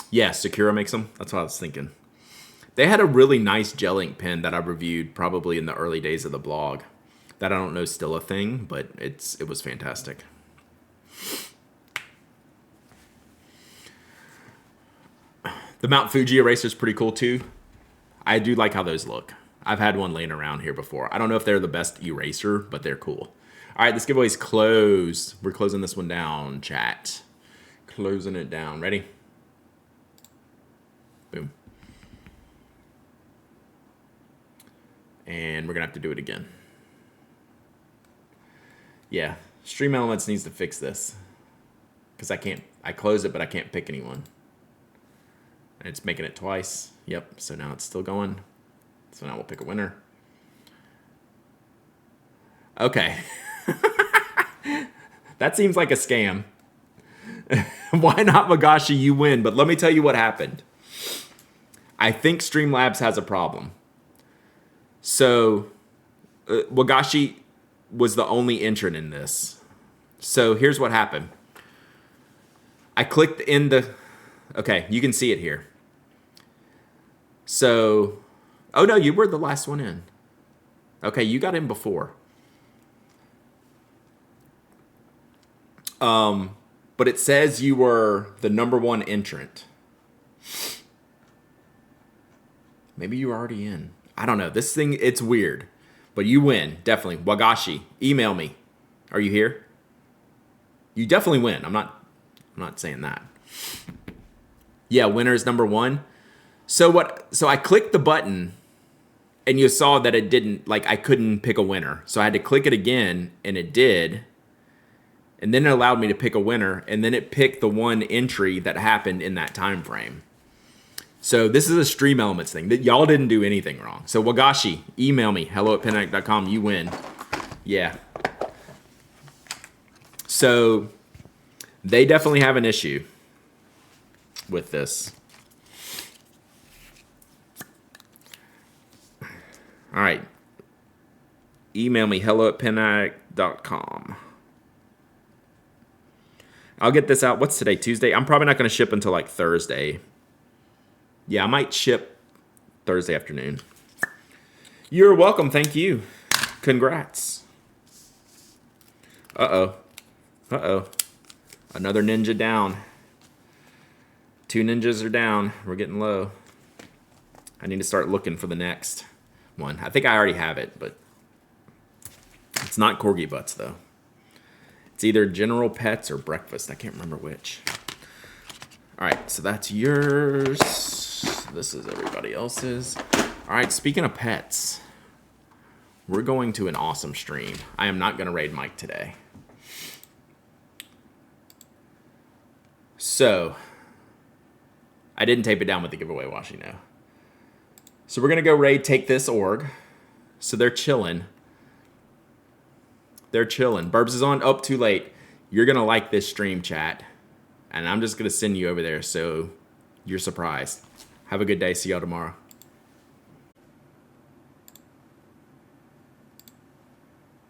Yeah, Sakura makes them. That's what I was thinking. They had a really nice gel ink pen that I reviewed probably in the early days of the blog. That I don't know is still a thing, but it was fantastic. The Mount Fuji eraser is pretty cool too. I do like how those look. I've had one laying around here before. I don't know if they're the best eraser, but they're cool. All right, this giveaway's closed. We're closing this one down, chat. Closing it down. Ready? Boom. And we're going to have to do it again. Yeah, Stream Elements needs to fix this. Because I closed it, but I can't pick anyone. And it's making it twice. Yep, so now it's still going. So now we'll pick a winner. Okay. That seems like a scam. Why not, Magashi? You win. But let me tell you what happened. I think Streamlabs has a problem. So, Wagashi was the only entrant in this. So, here's what happened. I clicked in the... Okay, you can see it here. So... Oh, no, you were the last one in. Okay, you got in before. But it says you were the #1 entrant. Maybe you were already in. I don't know. This thing, it's weird. But you win, definitely. Wagashi, email me. Are you here? You definitely win. I'm not saying that. Yeah, winner is #1. So I clicked the button and you saw that it didn't, like I couldn't pick a winner. So I had to click it again and it did. And then it allowed me to pick a winner, and then it picked the one entry that happened in that time frame. So this is a Stream Elements thing. That y'all didn't do anything wrong. So Wagashi, email me, hello@penaddict.com. You win. Yeah. So they definitely have an issue with this. All right. Email me, hello@penaddict.com. I'll get this out. What's today? Tuesday? I'm probably not going to ship until like Thursday. Yeah, I might ship Thursday afternoon. You're welcome. Thank you. Congrats. Uh-oh. Uh-oh. Another ninja down. 2 ninjas are down. We're getting low. I need to start looking for the next one. I think I already have it, but it's not Corgi Butts, though. It's either General Pets or Breakfast. I can't remember which. All right, so that's yours. This is everybody else's. All right, speaking of pets, we're going to an awesome stream. I am not going to raid Mike today. So, I didn't tape it down with the giveaway wash, you know. So we're going to go raid Take This org. So they're chilling. They're chilling. Burbs is on. Oh, too late. You're going to like this stream, chat. And I'm just going to send you over there so you're surprised. Have a good day. See y'all tomorrow.